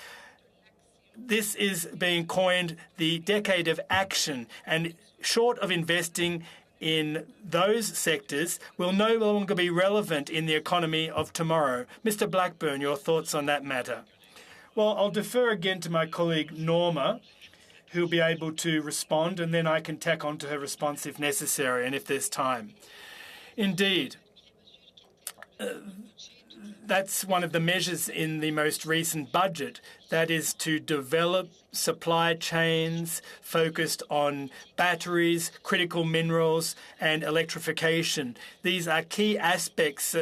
Speaker 3: this is being coined the decade of action, and short of investing in those sectors will no longer be relevant in the economy of tomorrow. Mr. Blackburn, your thoughts on that matter? Well, I'll defer again to my colleague Norma, who'll be able to respond, and then I can tack on to her response if necessary and if there's time. Indeed, that's one of the measures in the most recent budget, that is to develop supply chains focused on batteries, critical minerals, and electrification. These are key aspects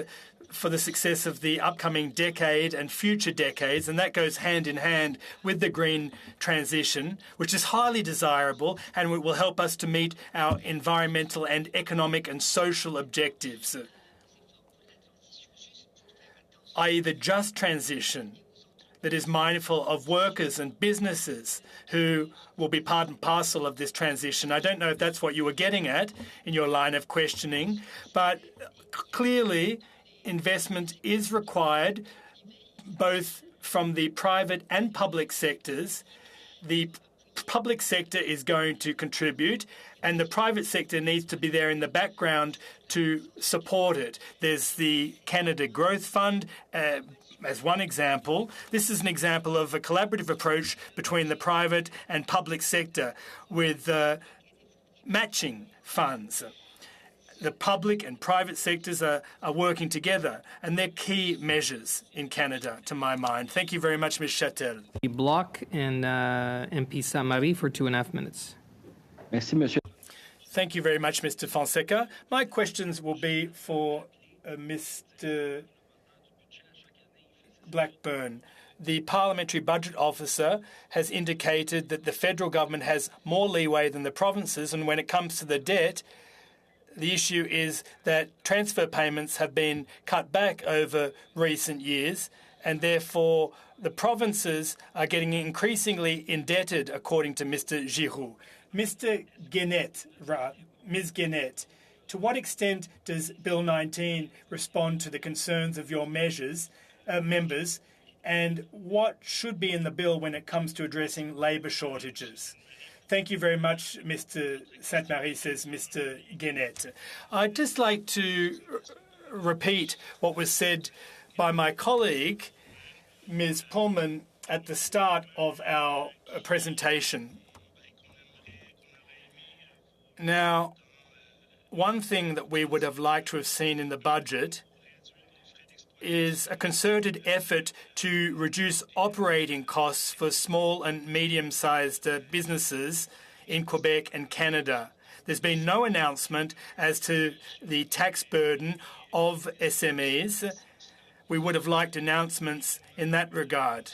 Speaker 3: for the success of the upcoming decade and future decades, and that goes hand in hand with the green transition, which is highly desirable and will help us to meet our environmental and economic and social objectives, i.e. the just transition that is mindful of workers and businesses who will be part and parcel of this transition. I don't know if that's what you were getting at in your line of questioning, but clearly investment is required both from the private and public sectors. The public sector is going to contribute, and the private sector needs to be there in the background to support it. There's the Canada Growth Fund as one example. This is an example of a collaborative approach between the private and public sector with matching funds. The public and private sectors are working together, and they're key measures in Canada, to my mind. Thank you very much, Ms. Châtel.
Speaker 1: Block and MP Samari for 2.5 minutes.
Speaker 7: Merci, Monsieur.
Speaker 3: Thank you very much, Mr. Fonseca. My questions will be for Mr. Blackburn. The Parliamentary Budget Officer has indicated that the federal government has more leeway than the provinces, and when it comes to the debt, the issue is that transfer payments have been cut back over recent years, and therefore the provinces are getting increasingly indebted, according to Mr. Giroux. Mr. Guenette, Ms. Guenette, to what extent does Bill 19 respond to the concerns of your members, and what should be in the bill when it comes to addressing labour shortages? Thank you very much, Mr. Sainte-Marie, says Mr. Guenette. I'd just like to repeat what was said by my colleague, Ms. Pullman, at the start of our presentation. Now, one thing that we would have liked to have seen in the budget is a concerted effort to reduce operating costs for small and medium-sized businesses in Quebec and Canada. There's been no announcement as to the tax burden of SMEs. We would have liked announcements in that regard.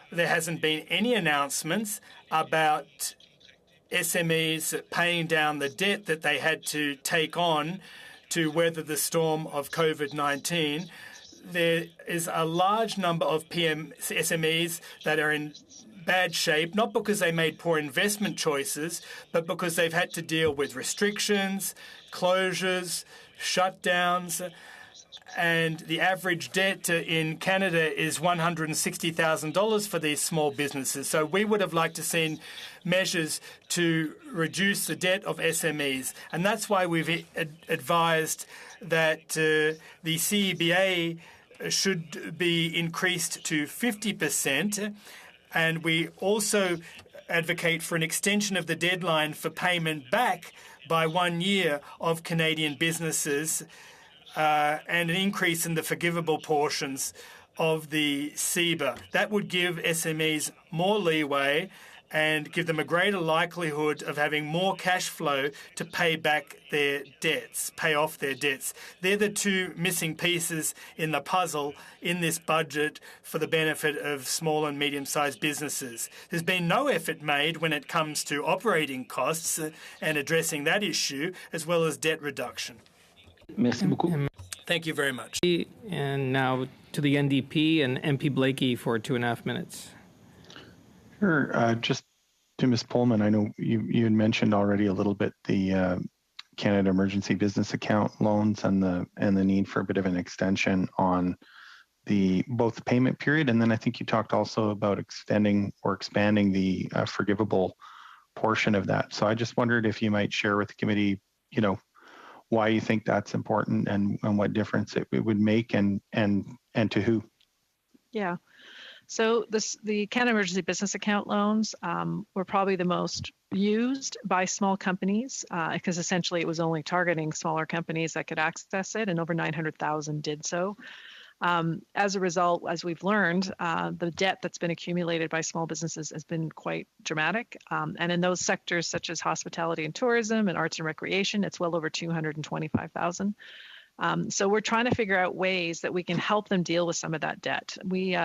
Speaker 3: There hasn't been any announcements about SMEs paying down the debt that they had to take on to weather the storm of COVID-19. There is a large number of SMEs that are in bad shape, not because they made poor investment choices, but because they've had to deal with restrictions, closures, shutdowns, and the average debt in Canada is $160,000 for these small businesses. So we would have liked to seen measures to reduce the debt of SMEs, and that's why we've advised that the CEBA should be increased to 50%, and we also advocate for an extension of the deadline for payment back by 1 year of Canadian businesses, and an increase in the forgivable portions of the CEBA. That would give SMEs more leeway and give them a greater likelihood of having more cash flow to pay back their debts, pay off their debts. They're the two missing pieces in the puzzle in this budget for the benefit of small and medium-sized businesses. There's been no effort made when it comes to operating costs and addressing that issue, as well as debt reduction.
Speaker 7: Merci beaucoup.
Speaker 3: Thank you very much.
Speaker 1: And now to the NDP and MP Blakey for 2.5 minutes.
Speaker 8: Sure. Just to Ms. Pullman, I know you had mentioned already a little bit the Canada Emergency Business Account loans and the need for a bit of an extension on both the payment period, and then I think you talked also about extending or expanding the forgivable portion of that. So I just wondered if you might share with the committee, why you think that's important and what difference it would make and to who.
Speaker 4: Yeah. So the Canada Emergency Business Account loans were probably the most used by small companies because essentially it was only targeting smaller companies that could access it, and over 900,000 did so. As a result, as we've learned, the debt that's been accumulated by small businesses has been quite dramatic. And in those sectors such as hospitality and tourism and arts and recreation, it's well over 225,000. So we're trying to figure out ways that we can help them deal with some of that debt. We,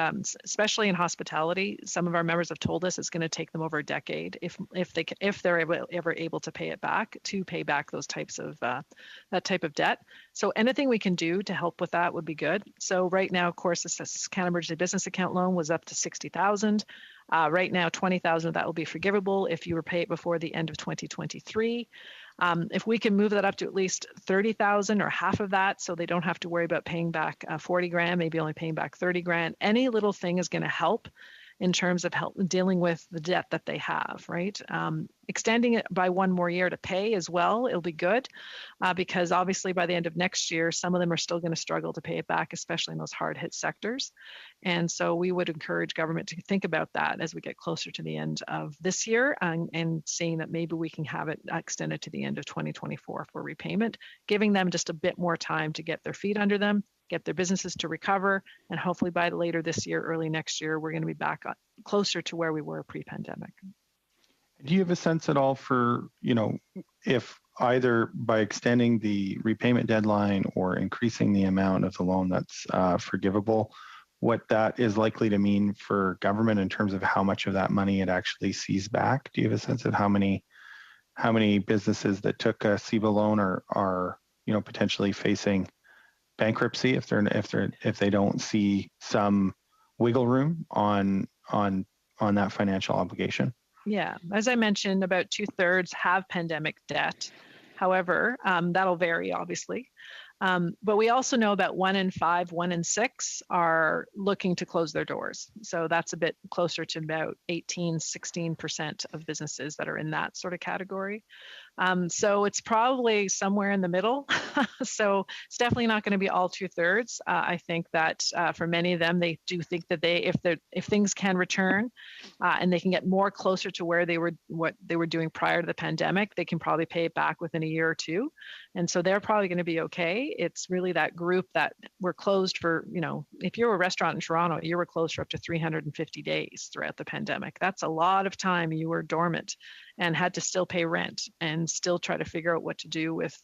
Speaker 4: especially in hospitality, some of our members have told us it's going to take them over a decade if they're ever able to pay back those types of that type of debt. So anything we can do to help with that would be good. So right now, of course, this Canada Emergency Business Account loan was up to $60,000. Right now, $20,000 of that will be forgivable if you repay it before the end of 2023. If we can move that up to at least $30,000 or half of that, so they don't have to worry about paying back $40,000, maybe only paying back $30,000, any little thing is going to help in terms of dealing with the debt that they have, right? Extending it by 1 more year to pay as well, it'll be good because obviously by the end of next year, some of them are still going to struggle to pay it back, especially in those hard-hit sectors. And so we would encourage government to think about that as we get closer to the end of this year and seeing that maybe we can have it extended to the end of 2024 for repayment, giving them just a bit more time to get their feet under them, get their businesses to recover, and hopefully by later this year, early next year, we're going to be back closer to where we were pre-pandemic.
Speaker 8: Do you have a sense at all for, if either by extending the repayment deadline or increasing the amount of the loan that's forgivable, what that is likely to mean for government in terms of how much of that money it actually sees back? Do you have a sense of how many businesses that took a CEBA loan are potentially facing bankruptcy if they don't see some wiggle room on that financial obligation?
Speaker 4: Yeah, as I mentioned, about 2/3 have pandemic debt. However, that'll vary, obviously. But we also know about 1 in 5, 1 in 6 are looking to close their doors. So that's a bit closer to about 18, 16% of businesses that are in that sort of category. So it's probably somewhere in the middle. So it's definitely not going to be all 2/3. I think that for many of them, they do think that if things can return and they can get more closer to what they were doing prior to the pandemic, they can probably pay it back within a year or two. And so they're probably going to be okay. It's really that group that were closed for, if you're a restaurant in Toronto, you were closed for up to 350 days throughout the pandemic. That's a lot of time you were dormant and had to still pay rent and still try to figure out what to do with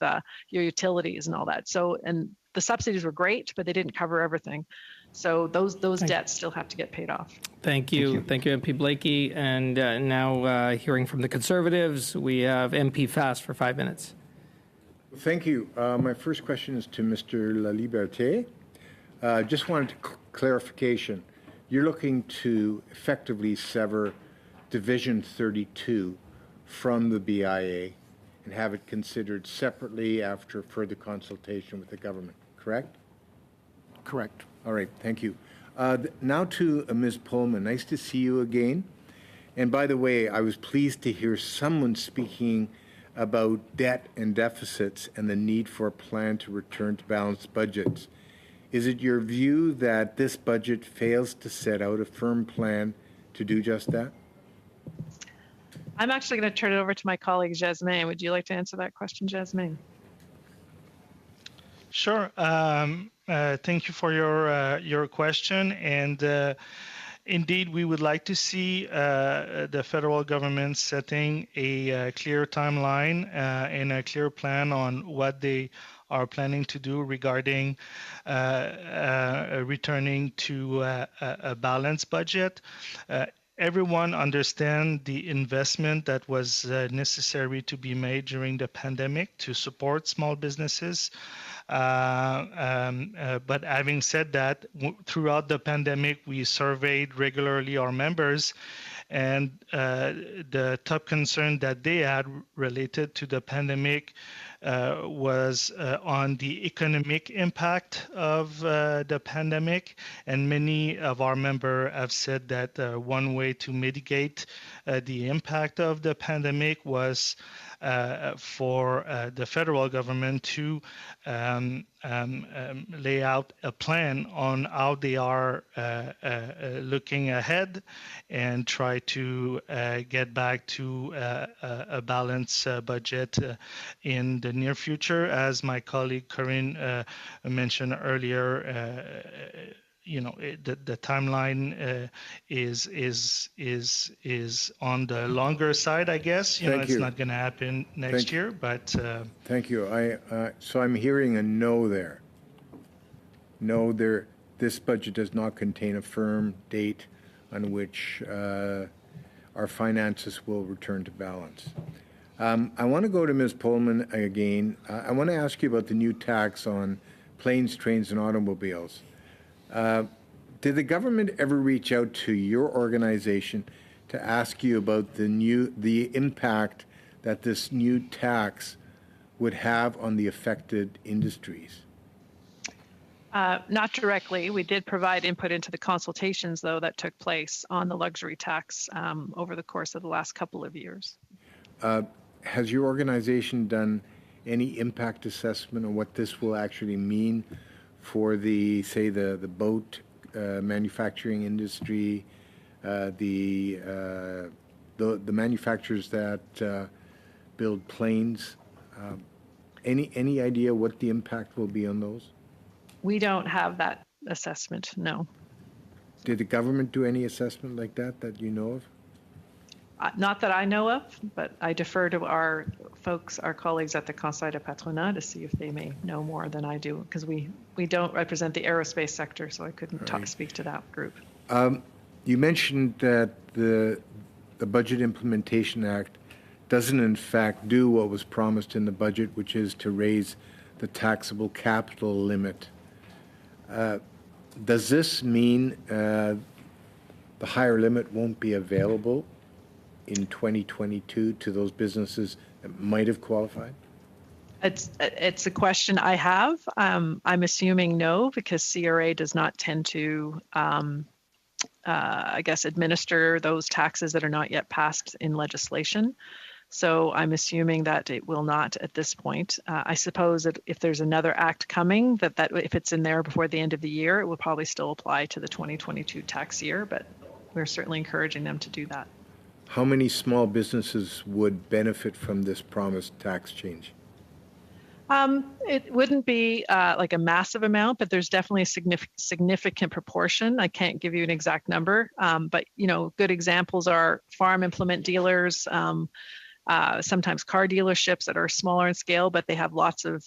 Speaker 4: your utilities and all that. So, and the subsidies were great, but they didn't cover everything. So those debts still have to get paid off.
Speaker 1: Thank you, MP Blakey. And now hearing from the Conservatives, we have MP Fast for 5 minutes.
Speaker 11: Thank you. My first question is to Mr. Laliberté. Just wanted clarification. You're looking to effectively sever Division 32 from the BIA and have it considered separately after further consultation with the government, correct?
Speaker 2: Correct.
Speaker 11: All right, thank you. Now to Ms. Pullman. Nice to see you again. And by the way, I was pleased to hear someone speaking about debt and deficits and the need for a plan to return to balanced budgets. Is it your view that this budget fails to set out a firm plan to do just that?
Speaker 4: I'm actually going to turn it over to my colleague, Jasmine. Would you like to answer that question, Jasmine?
Speaker 12: Sure. Thank you for your question. And indeed, we would like to see the federal government setting a clear timeline and a clear plan on what they are planning to do regarding returning to a balanced budget. Everyone understands the investment that was necessary to be made during the pandemic to support small businesses. But having said that, throughout the pandemic, we surveyed regularly our members, and the top concern that they had related to the pandemic was on the economic impact of the pandemic. And many of our members have said that one way to mitigate the impact of the pandemic was for the federal government to lay out a plan on how they are looking ahead and try to get back to a balanced budget in the near future. As my colleague Corinne mentioned earlier, the timeline is on the longer side, I guess. It's not going to happen next year, but
Speaker 11: thank you. So I'm hearing a no there. No, this budget does not contain a firm date on which our finances will return to balance. I want to go to Ms. Pullman again. I want to ask you about the new tax on planes, trains, and automobiles. Did the government ever reach out to your organization to ask you about the impact that this new tax would have on the affected industries?
Speaker 4: Not directly. We did provide input into the consultations, though, that took place on the luxury tax over the course of the last couple of years.
Speaker 11: Has your organization done any impact assessment on what this will actually mean for the boat manufacturing industry, the manufacturers that build planes? Any idea what the impact will be on those?
Speaker 4: We don't have that assessment, no.
Speaker 11: Did the government do any assessment like that you know of?
Speaker 4: Not that I know of, but I defer to our colleagues at the Conseil de Patronat to see if they may know more than I do, because we don't represent the aerospace sector, so I couldn't speak to that group.
Speaker 11: You mentioned that the Budget Implementation Act doesn't in fact do what was promised in the budget, which is to raise the taxable capital limit. Does this mean the higher limit won't be available in 2022 to those businesses that might have qualified?
Speaker 4: It's a question I have. I'm assuming no, because CRA does not tend to, administer those taxes that are not yet passed in legislation. So I'm assuming that it will not at this point. I suppose that if there's another act coming, that if it's in there before the end of the year, it will probably still apply to the 2022 tax year, but we're certainly encouraging them to do that.
Speaker 11: How many small businesses would benefit from this promised tax change?
Speaker 4: It wouldn't be like a massive amount, but there's definitely a significant proportion. I can't give you an exact number, but good examples are farm implement dealers, sometimes car dealerships that are smaller in scale, but they have lots of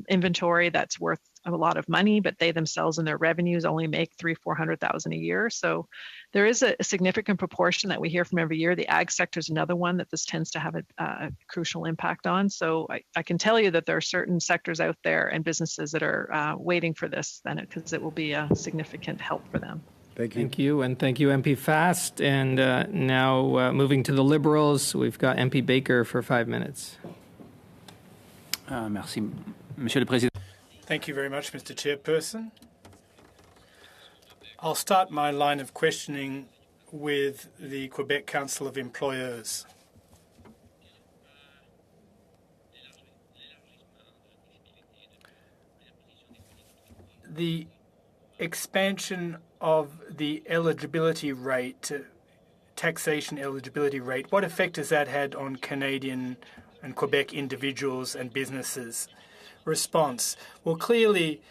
Speaker 4: inventory that's worth a lot of money, but they themselves and their revenues only make $300,000-400,000 a year. So there is a significant proportion that we hear from every year. The ag sector is another one that this tends to have a crucial impact on. So I can tell you that there are certain sectors out there and businesses that are waiting for this, then, because it will be a significant help for them.
Speaker 11: Thank you.
Speaker 1: Thank you, and thank you, MP Fast. And now moving to the Liberals, we've got MP Baker for 5 minutes.
Speaker 13: Merci, Monsieur le Président.
Speaker 3: Thank you very much, Mr. Chairperson. I'll start my line of questioning with the Quebec Council of Employers. The expansion of the eligibility rate, taxation eligibility rate, what effect has that had on Canadian and Quebec individuals and businesses? Response. Well, clearly,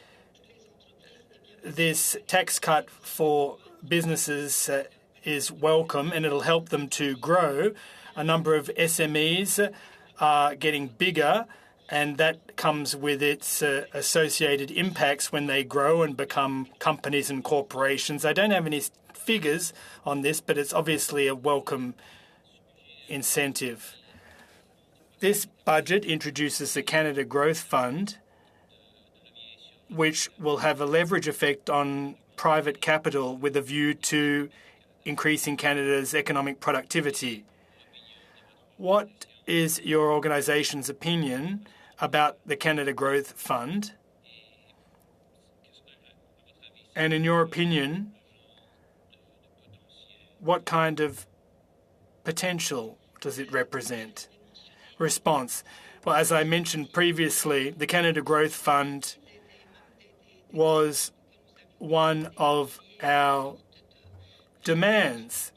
Speaker 3: this tax cut for businesses is welcome, and it'll help them to grow. A number of SMEs are getting bigger, and that comes with its associated impacts when they grow and become companies and corporations. I don't have any figures on this, but it's obviously a welcome incentive. This budget introduces the Canada Growth Fund, which will have a leverage effect on private capital with a view to increasing Canada's economic productivity. What is your organisation's opinion about the Canada Growth Fund? And in your opinion, what kind of potential does it represent? Response. Well, as I mentioned previously, the Canada Growth Fund was one of our demands,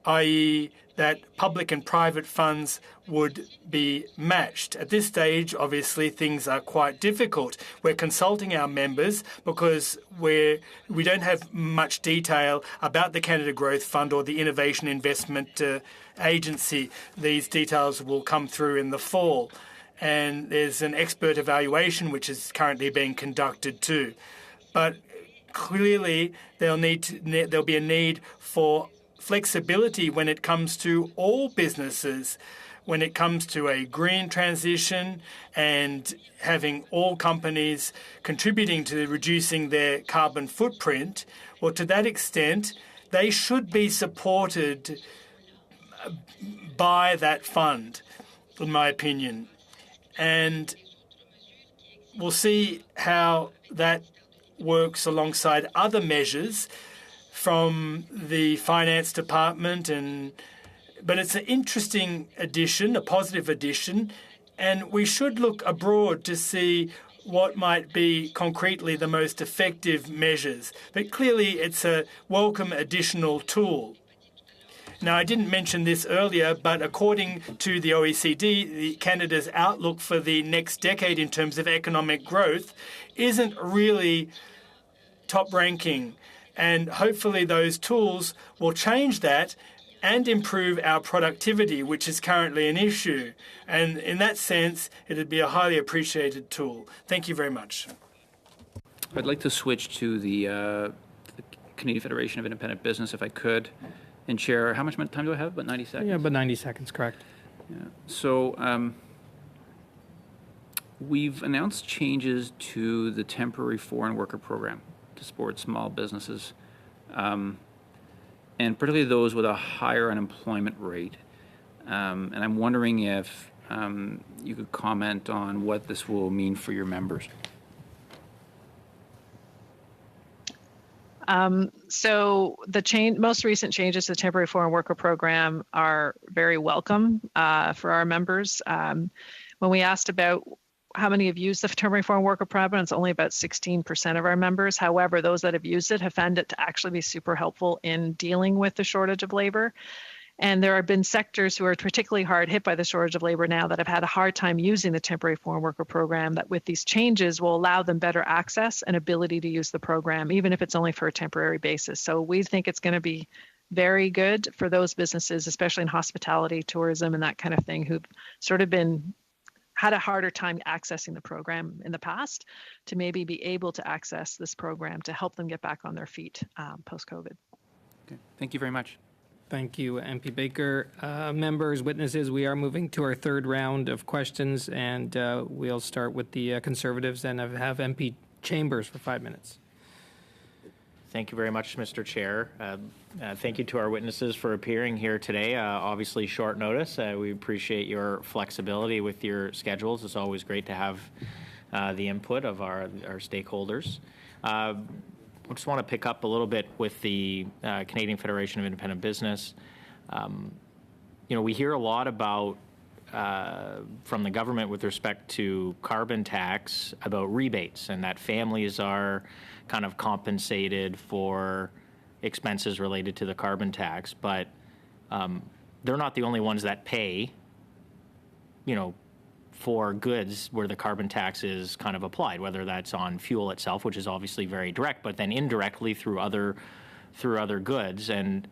Speaker 3: i.e. that public and private funds would be matched. At this stage, obviously, things are quite difficult. We're consulting our members because we don't have much detail about the Canada Growth Fund or the Innovation Investment Agency. These details will come through in the fall. And there's an expert evaluation which is currently being conducted too. But clearly, there'll be a need for flexibility when it comes to all businesses, when it comes to a green transition and having all companies contributing to reducing their carbon footprint. Well, to that extent, they should be supported by that fund, in my opinion. And we'll see how that works alongside other measures from the Finance Department. But it's an interesting addition, a positive addition, and we should look abroad to see what might be concretely the most effective measures. But clearly, it's a welcome additional tool. Now, I didn't mention this earlier, but according to the OECD, Canada's outlook for the next decade in terms of economic growth isn't really top ranking. And hopefully those tools will change that and improve our productivity, which is currently an issue. And in that sense, it would be a highly appreciated tool. Thank you very much.
Speaker 13: I'd like to switch to the Canadian Federation of Independent Business, if I could. And Chair, how much time do I have? About 90 seconds?
Speaker 1: Yeah, about 90 seconds, correct.
Speaker 13: Yeah. So we've announced changes to the temporary foreign worker program to support small businesses, and particularly those with a higher unemployment rate. And I'm wondering if you could comment on what this will mean for your members.
Speaker 4: So the most recent changes to the temporary foreign worker program are very welcome for our members. When we asked about how many have used the temporary foreign worker program, it's only about 16% of our members. However, those that have used it have found it to actually be super helpful in dealing with the shortage of labor. And there have been sectors who are particularly hard hit by the shortage of labor now that have had a hard time using the temporary foreign worker program, that with these changes will allow them better access and ability to use the program, even if it's only for a temporary basis. So we think it's going to be very good for those businesses, especially in hospitality, tourism, and that kind of thing, who've sort of had a harder time accessing the program in the past, to maybe be able to access this program to help them get back on their feet post-COVID.
Speaker 13: Okay. Thank you very much.
Speaker 1: Thank you, MP Baker. Members, witnesses, we are moving to our third round of questions, and we'll start with the Conservatives and have MP Chambers for 5 minutes.
Speaker 14: Thank you very much, Mr. Chair. Thank you to our witnesses for appearing here today. Obviously, short notice. We appreciate your flexibility with your schedules. It's always great to have the input of our stakeholders. I just want to pick up a little bit with the Canadian Federation of Independent Business. We hear a lot about from the government with respect to carbon tax about rebates, and that families are kind of compensated for expenses related to the carbon tax, but they're not the only ones that pay, for goods where the carbon tax is kind of applied, whether that's on fuel itself, which is obviously very direct, but then indirectly through other goods. And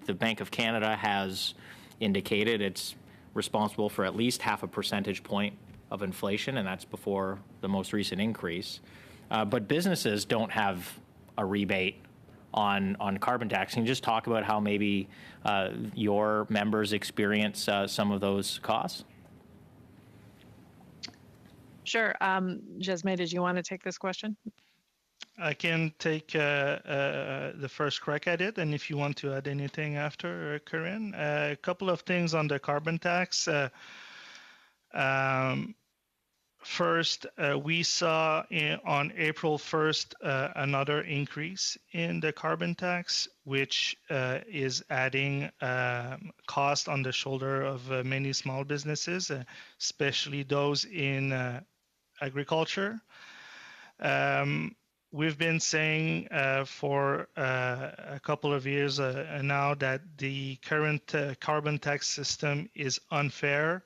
Speaker 14: the Bank of Canada has indicated it's responsible for at least 0.5 percentage point of inflation, and that's before the most recent increase. But businesses don't have a rebate on carbon tax. Can you just talk about how maybe your members experience some of those costs?
Speaker 4: Sure. Jasmine, did you want to take this question?
Speaker 12: I can take the first crack at it, and if you want to add anything after, Corinne. A couple of things on the carbon tax. First, we saw on April 1st another increase in the carbon tax, which is adding cost on the shoulder of many small businesses, especially those in agriculture. We've been saying for a couple of years now that the current carbon tax system is unfair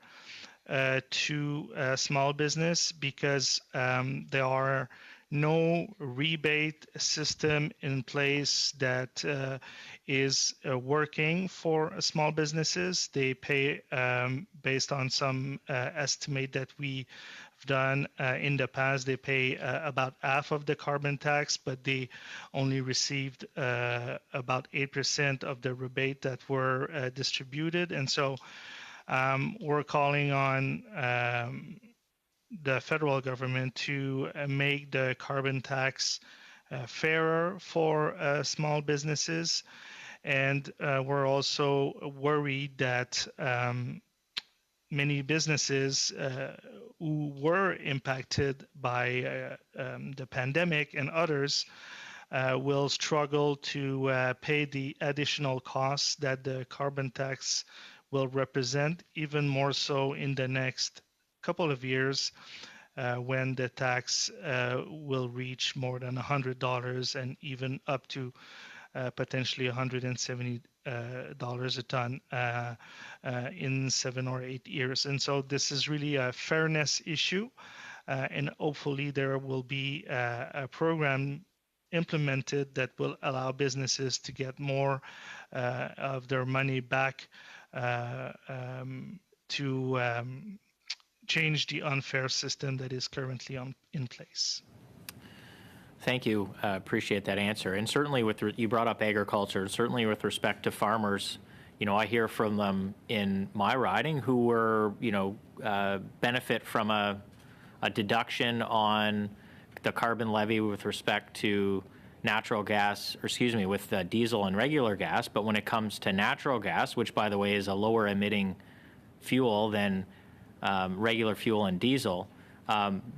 Speaker 12: to small business because there are no rebate system in place that is working for small businesses. They pay based on some estimate that we've done in the past. They pay about half of the carbon tax, but they only received about 8% of the rebate that were distributed. And so we're calling on the federal government to make the carbon tax fairer for small businesses. And we're also worried that many businesses who were impacted by the pandemic and others will struggle to pay the additional costs that the carbon tax will represent, even more so in the next couple of years when the tax will reach more than $100 and even up to potentially $170 a ton in 7 or 8 years. And so this is really a fairness issue, and hopefully there will be a program implemented that will allow businesses to get more of their money back to change the unfair system that is currently in place.
Speaker 14: Thank you. Appreciate that answer. And certainly, you brought up agriculture, and certainly with respect to farmers, I hear from them in my riding who were, benefit from a deduction on the carbon levy with respect to natural gas, with diesel and regular gas. But when it comes to natural gas, which, by the way, is a lower emitting fuel than regular fuel and diesel,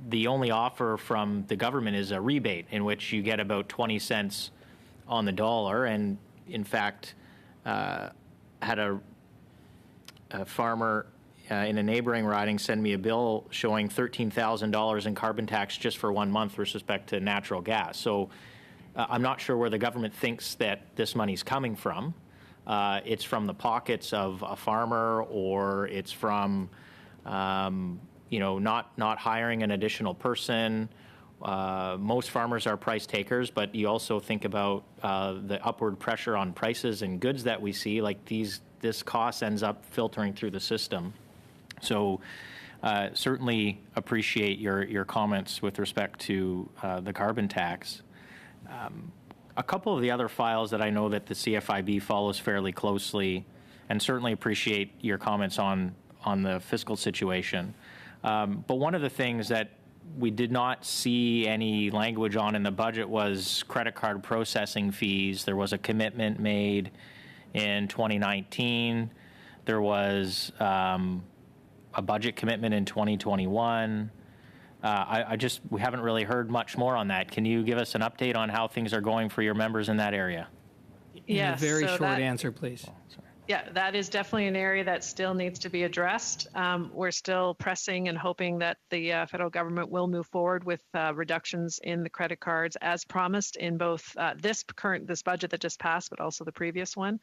Speaker 14: the only offer from the government is a rebate in which you get about 20 cents on the dollar. And in fact, had a farmer in a neighboring riding send me a bill showing $13,000 in carbon tax just for 1 month with respect to natural gas. So I'm not sure where the government thinks that this money's coming from. It's from the pockets of a farmer, or it's from not hiring an additional person. Most farmers are price takers, but you also think about the upward pressure on prices and goods that we see. Like this cost ends up filtering through the system. So certainly appreciate your comments with respect to the carbon tax. A couple of the other files that I know that the CFIB follows fairly closely, and certainly appreciate your comments on the fiscal situation. But one of the things that we did not see any language on in the budget was credit card processing fees. There was a commitment made in 2019. There was a budget commitment in 2021. We haven't really heard much more on that. Can you give us an update on how things are going for your members in that area?
Speaker 4: Yes.
Speaker 1: A very short answer, please.
Speaker 4: Yeah, that is definitely an area that still needs to be addressed. We're still pressing and hoping that the federal government will move forward with reductions in the credit cards as promised in both this budget that just passed, but also the previous one.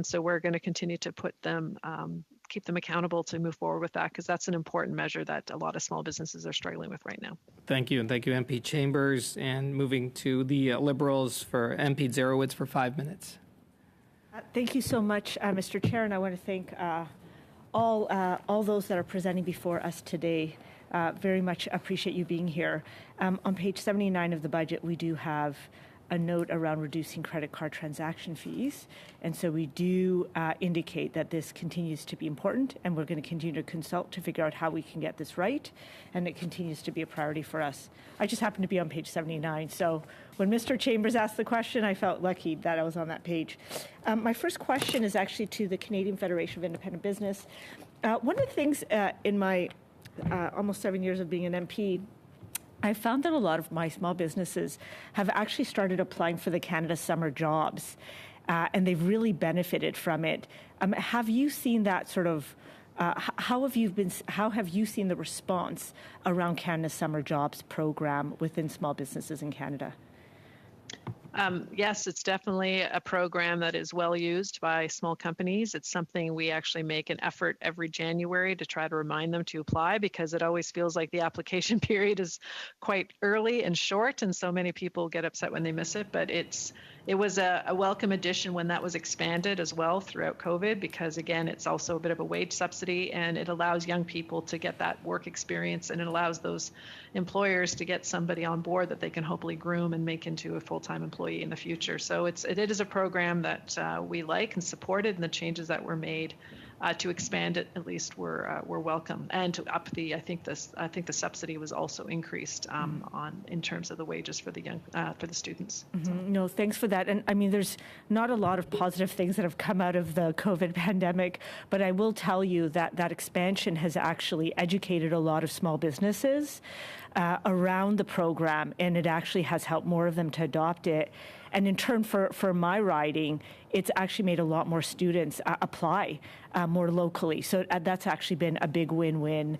Speaker 4: So we're going to continue to keep them accountable to move forward with that, because that's an important measure that a lot of small businesses are struggling with right now.
Speaker 1: Thank you, and thank you, MP Chambers. And moving to the Liberals for MP Zerowitz for 5 minutes.
Speaker 15: Thank you so much, Mr. Chair, and I want to thank all those that are presenting before us today. Very much appreciate you being here. On page 79 of the budget, we do have a note around reducing credit card transaction fees, and so we do indicate that this continues to be important, and we're going to continue to consult to figure out how we can get this right, and it continues to be a priority for us. I just happen to be on page 79, so when Mr. Chambers asked the question, I felt lucky that I was on that page. My first question is actually to the Canadian Federation of Independent Business. One of the things in my almost 7 years of being an MP, I found that a lot of my small businesses have actually started applying for the Canada Summer Jobs, and they've really benefited from it. Have you seen that sort of? How have you seen the response around Canada Summer Jobs program within small businesses in Canada?
Speaker 4: Yes, it's definitely a program that is well used by small companies. It's something we actually make an effort every January to try to remind them to apply, because it always feels like the application period is quite early and short, and so many people get upset when they miss it. But it was a welcome addition when that was expanded as well throughout COVID, because again, it's also a bit of a wage subsidy, and it allows young people to get that work experience, and it allows those employers to get somebody on board that they can hopefully groom and make into a full-time employee in the future. So it is a program that we like and supported, and the changes that were made to expand it at least were welcome, and to up I think the subsidy was also increased in terms of the wages for the students.
Speaker 15: Mm-hmm. So. No, thanks for that. And I mean, there's not a lot of positive things that have come out of the COVID pandemic, but I will tell you that expansion has actually educated a lot of small businesses around the program, and it actually has helped more of them to adopt it. And in turn, for my riding, it's actually made a lot more students apply more locally. So that's actually been a big win-win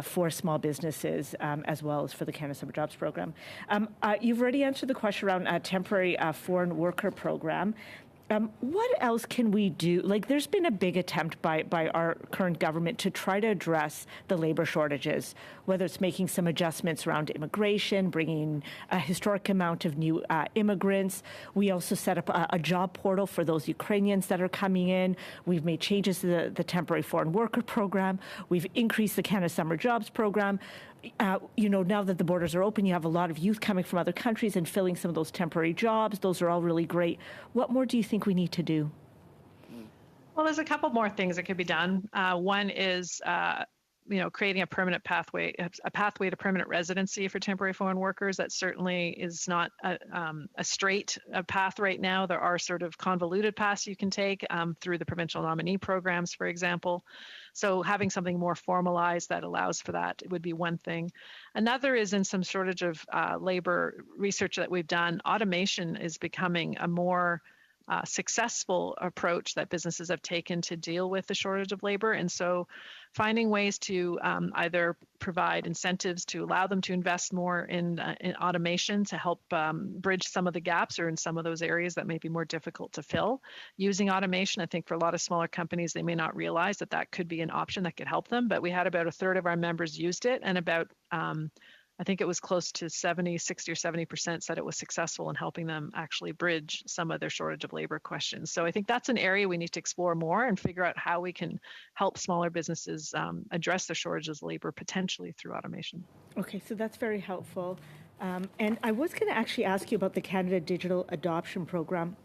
Speaker 15: for small businesses as well as for the Canada Summer Jobs program. You've already answered the question around a temporary foreign worker program. What else can we do? Like, there's been a big attempt by our current government to try to address the labor shortages, whether it's making some adjustments around immigration, bringing a historic amount of new immigrants. We also set up a job portal for those Ukrainians that are coming in. We've made changes to the temporary foreign worker program. We've increased the Canada Summer Jobs program. Now that the borders are open, you have a lot of youth coming from other countries and filling some of those temporary jobs. Those are all really great. What more do you think we need to do?
Speaker 4: Well, there's a couple more things that could be done. One is, creating a permanent pathway, a pathway to permanent residency for temporary foreign workers. That certainly is not a straight path right now. There are sort of convoluted paths you can take through the provincial nominee programs, for example. So having something more formalized that allows for that would be one thing. Another is in some shortage of labor research that we've done, automation is becoming a more successful approach that businesses have taken to deal with the shortage of labor. And so finding ways to either provide incentives to allow them to invest more in automation to help bridge some of the gaps or in some of those areas that may be more difficult to fill. Using automation, I think for a lot of smaller companies, they may not realize that that could be an option that could help them. But we had about a third of our members used it, and about I think it was close to 60 or 70% said it was successful in helping them actually bridge some of their shortage of labor questions. So I think that's an area we need to explore more and figure out how we can help smaller businesses address the shortages of labor potentially through automation.
Speaker 15: Okay, so that's very helpful. And I was going to actually ask you about the Canada Digital Adoption Program.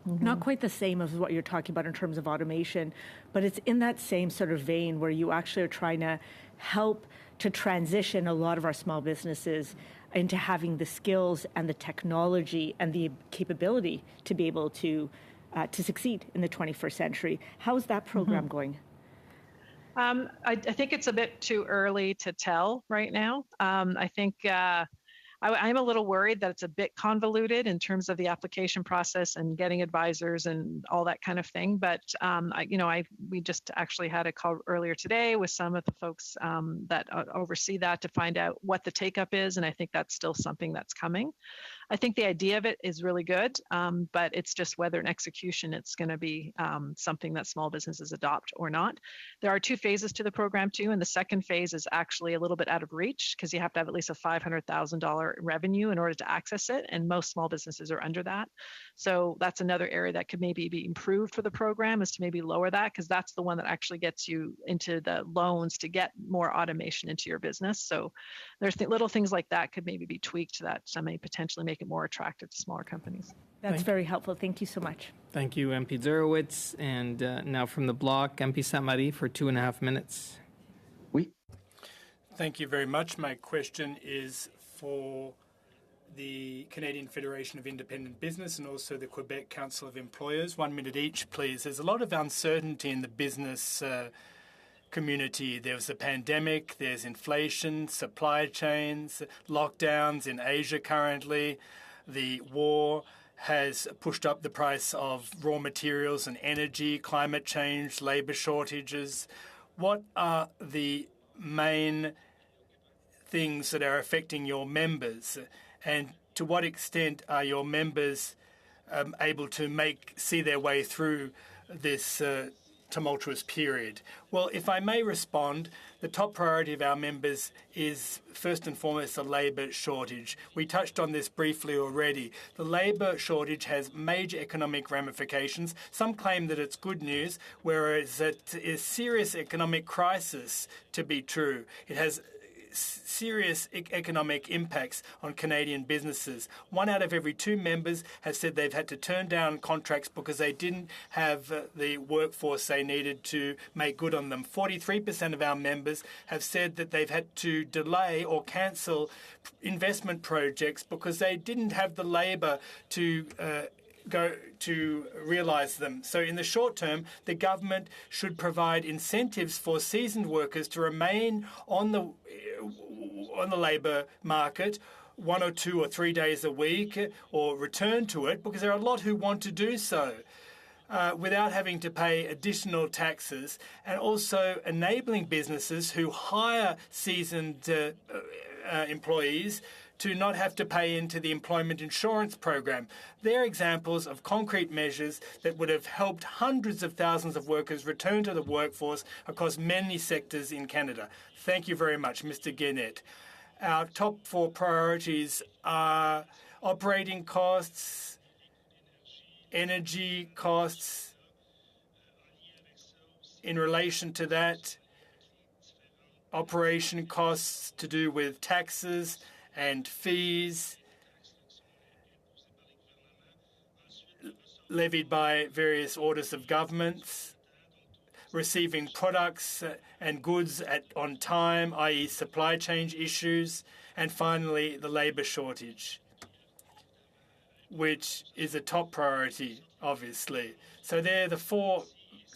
Speaker 15: Not quite the same as what you're talking about in terms of automation, but it's in that same sort of vein where you actually are trying to help to transition a lot of our small businesses into having the skills and the technology and the capability to be able to succeed in the 21st century. How is that program going?
Speaker 4: I think it's a bit too early to tell right now. I think I'm a little worried that it's a bit convoluted in terms of the application process and getting advisors and all that kind of thing. But we just actually had a call earlier today with some of the folks that oversee that to find out what the take-up is, and I think that's still something that's coming. I think the idea of it is really good, but it's just whether in execution it's going to be something that small businesses adopt or not. There are 2 phases to the program too, and the second phase is actually a little bit out of reach because you have to have at least a $500,000 revenue in order to access it, and most small businesses are under that. So that's another area that could maybe be improved for the program, is to maybe lower that, because that's the one that actually gets you into the loans to get more automation into your business. So there's little things like that could maybe be tweaked that may potentially make it more attractive to smaller companies.
Speaker 15: That's very helpful. Thank you so much.
Speaker 1: Thank you, MP Zerowitz. And now from the block, MP Sainte-Marie for 2.5 minutes.
Speaker 7: Oui.
Speaker 3: Thank you very much. My question is for the Canadian Federation of Independent Business and also the Quebec Council of Employers. 1 minute each, please. There's a lot of uncertainty in the business community. There's a pandemic, there's inflation, supply chains, lockdowns in Asia currently. The war has pushed up the price of raw materials and energy, climate change, labour shortages. What are the main things that are affecting your members, and to what extent are your members able to see their way through this tumultuous period? Well, if I may respond, the top priority of our members is first and foremost the labour shortage. We touched on this briefly already. The labour shortage has major economic ramifications. Some claim that it's good news, whereas it is serious economic crisis to be true. It has serious economic impacts on Canadian businesses. 1 out of every 2 members has said they've had to turn down contracts because they didn't have the workforce they needed to make good on them. 43% of our members have said that they've had to delay or cancel investment projects because they didn't have the labour to realise them. So in the short term, the government should provide incentives for seasoned workers to remain on the labour market 1 or 2 or 3 days a week or return to it, because there are a lot who want to do so without having to pay additional taxes, and also enabling businesses who hire seasoned employees to not have to pay into the employment insurance program. They're examples of concrete measures that would have helped hundreds of thousands of workers return to the workforce across many sectors in Canada. Thank you very much, Mr. Guenette. Our top 4 priorities are operating costs, energy costs. In relation to that, operation costs to do with taxes and fees levied by various orders of governments, receiving products and goods on time, i.e. supply chain issues, and finally the labour shortage, which is a top priority, obviously. So they're the 4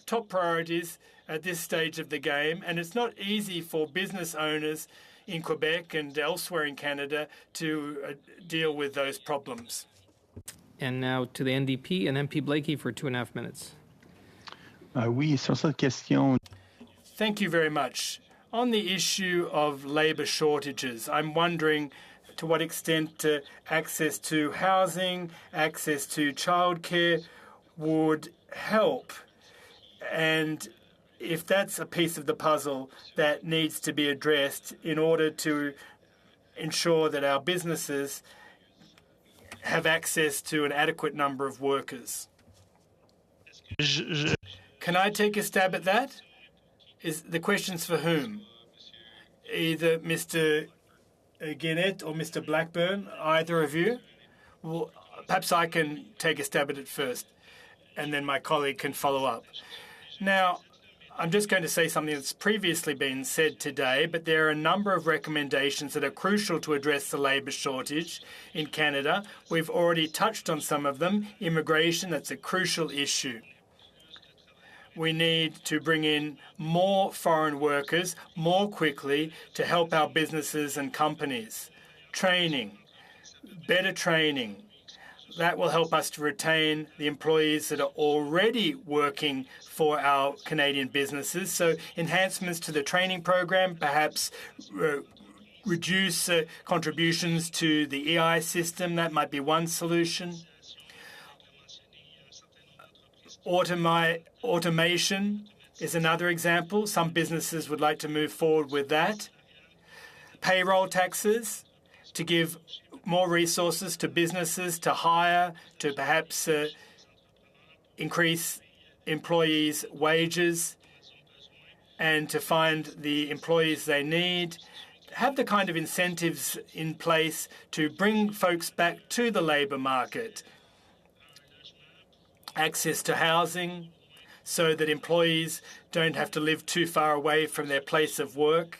Speaker 3: top priorities at this stage of the game, and it's not easy for business owners in Quebec and elsewhere in Canada to deal with those problems.
Speaker 1: And now to the NDP and MP Blakey for 2.5 minutes.
Speaker 8: Oui, sur cette question.
Speaker 3: Thank you very much. On the issue of labour shortages, I'm wondering to what extent access to housing, access to childcare would help, and if that's a piece of the puzzle that needs to be addressed in order to ensure that our businesses have access to an adequate number of workers. Can I take a stab at that? Is the questions for whom? Either Mr. Guenette or Mr. Blackburn, either of you? Well, perhaps I can take a stab at it first, and then my colleague can follow up. Now, I'm just going to say something that's previously been said today, but there are a number of recommendations that are crucial to address the labour shortage in Canada. We've already touched on some of them. Immigration, that's a crucial issue. We need to bring in more foreign workers more quickly to help our businesses and companies. Training, better training. That will help us to retain the employees that are already working for our Canadian businesses. So enhancements to the training program, perhaps reduce contributions to the EI system. That might be one solution. Automation is another example. Some businesses would like to move forward with that. Payroll taxes to give more resources to businesses to hire, to perhaps increase employees' wages and to find the employees they need. Have the kind of incentives in place to bring folks back to the labour market. Access to housing so that employees don't have to live too far away from their place of work.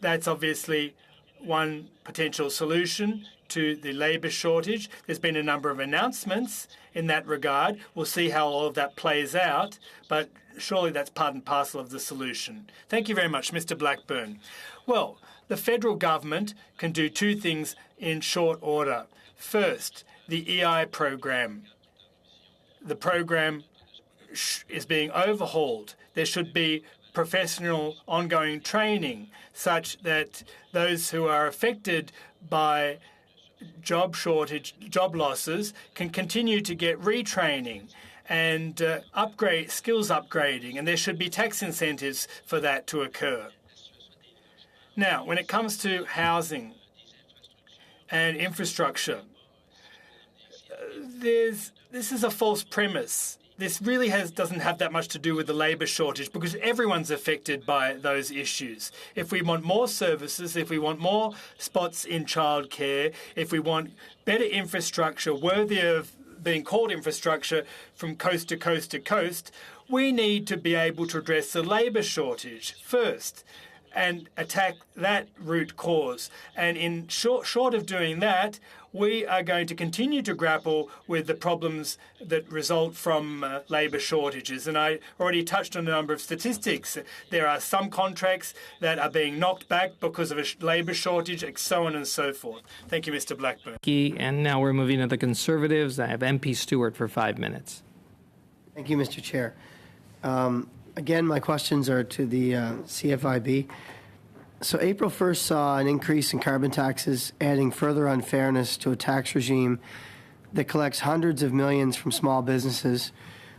Speaker 3: That's obviously one potential solution to the labour shortage. There's been a number of announcements in that regard. We'll see how all of that plays out, but surely that's part and parcel of the solution. Thank you very much, Mr. Blackburn. Well, the federal government can do 2 things in short order. First, the EI program. The program is being overhauled. There should be professional ongoing training such that those who are affected by job shortage, job losses, can continue to get retraining and skills upgrading, and there should be tax incentives for that to occur. Now, when it comes to housing and infrastructure, this is a false premise. This really doesn't have that much to do with the labour shortage because everyone's affected by those issues. If we want more services, if we want more spots in childcare, if we want better infrastructure worthy of being called infrastructure from coast to coast to coast, we need to be able to address the labour shortage first and attack that root cause. And in short of doing that, we are going to continue to grapple with the problems that result from labour shortages. And I already touched on a number of statistics. There are some contracts that are being knocked back because of a labour shortage, and so on and so forth. Thank you, Mr. Blackburn.
Speaker 1: And now we're moving to the Conservatives. I have MP Stewart for 5 minutes.
Speaker 9: Thank you, Mr. Chair. Again, my questions are to the CFIB. So April 1st saw an increase in carbon taxes, adding further unfairness to a tax regime that collects hundreds of millions from small businesses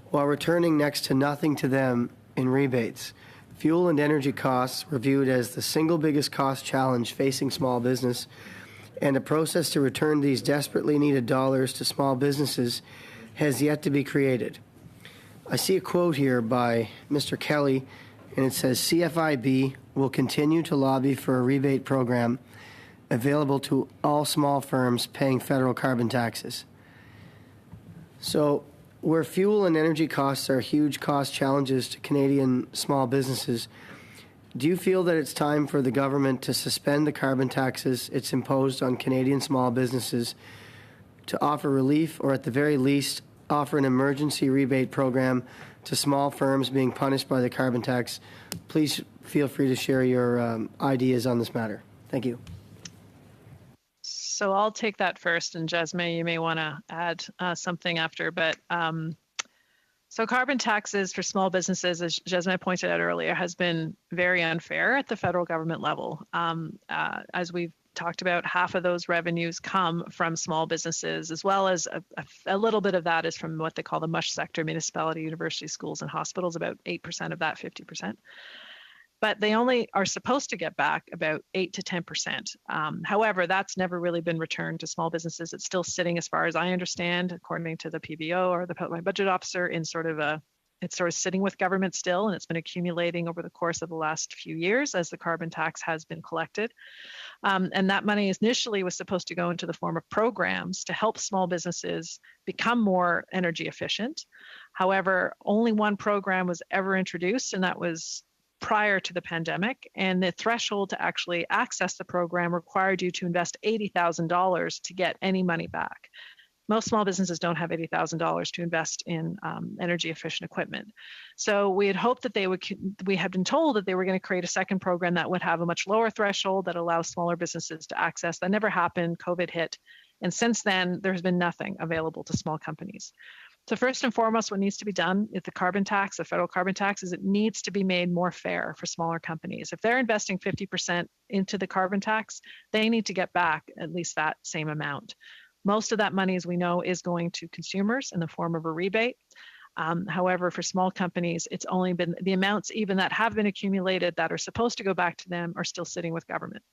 Speaker 9: while returning next to nothing to them in rebates. Fuel and energy costs were viewed as the single biggest cost challenge facing small business, and a process to return these desperately needed dollars to small businesses has yet to be created. I see a quote here by Mr. Kelly, and it says, CFIB will continue to lobby for a rebate program available to all small firms paying federal carbon taxes. So, where fuel and energy costs are huge cost challenges to Canadian small businesses, do you feel that it's time for the government to suspend the carbon taxes it's imposed on Canadian small businesses, to offer relief, or at the very least, offer an emergency rebate program to small firms being punished by the carbon tax? Please feel free to share your ideas on this matter. Thank you.
Speaker 4: So I'll take that first, and Jasmine, you may want to add something after. But so carbon taxes for small businesses, as Jasmine pointed out earlier, has been very unfair at the federal government level. As we've talked about, half of those revenues come from small businesses, as well as a little bit of that is from what they call the MUSH sector, municipality, university, schools, and hospitals, about 8% of that, 50%. But they only are supposed to get back about 8 to 10%. However, that's never really been returned to small businesses. It's still sitting, as far as I understand, according to the PBO or the Public Budget Officer, in it's sort of sitting with government still, and it's been accumulating over the course of the last few years as the carbon tax has been collected. And that money initially was supposed to go into the form of programs to help small businesses become more energy efficient. However, only one program was ever introduced, and that was prior to the pandemic, and the threshold to actually access the program required you to invest $80,000 to get any money back. Most small businesses don't have $80,000 to invest in energy efficient equipment. So we had hoped that we had been told that they were going to create a second program that would have a much lower threshold that allows smaller businesses to access. That never happened. COVID hit. And since then, there's been nothing available to small companies. So first and foremost, what needs to be done with the carbon tax, the federal carbon tax, is it needs to be made more fair for smaller companies. If they're investing 50% into the carbon tax, they need to get back at least that same amount. Most of that money, as we know, is going to consumers in the form of a rebate. However, for small companies, it's only been the amounts even that have been accumulated that are supposed to go back to them are still sitting with government.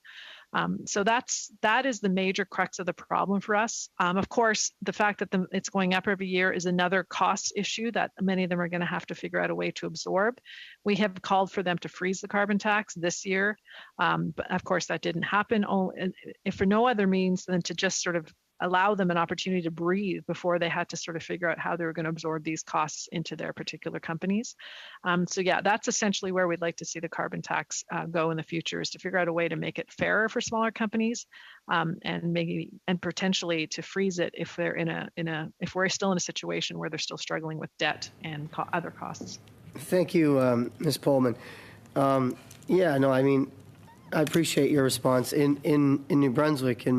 Speaker 4: So that is the major crux of the problem for us. Of course, the fact that it's going up every year is another cost issue that many of them are going to have to figure out a way to absorb. We have called for them to freeze the carbon tax this year, but of course that didn't happen. If for no other means than to just sort of allow them an opportunity to breathe before they had to sort of figure out how they were going to absorb these costs into their particular companies. So yeah, that's essentially where we'd like to see the carbon tax go in the future, is to figure out a way to make it fairer for smaller companies, and potentially to freeze it if they're if we're still in a situation where they're still struggling with debt and other costs.
Speaker 9: Thank you, Ms. Pullman. Yeah, no, I mean, I appreciate your response. In New Brunswick, in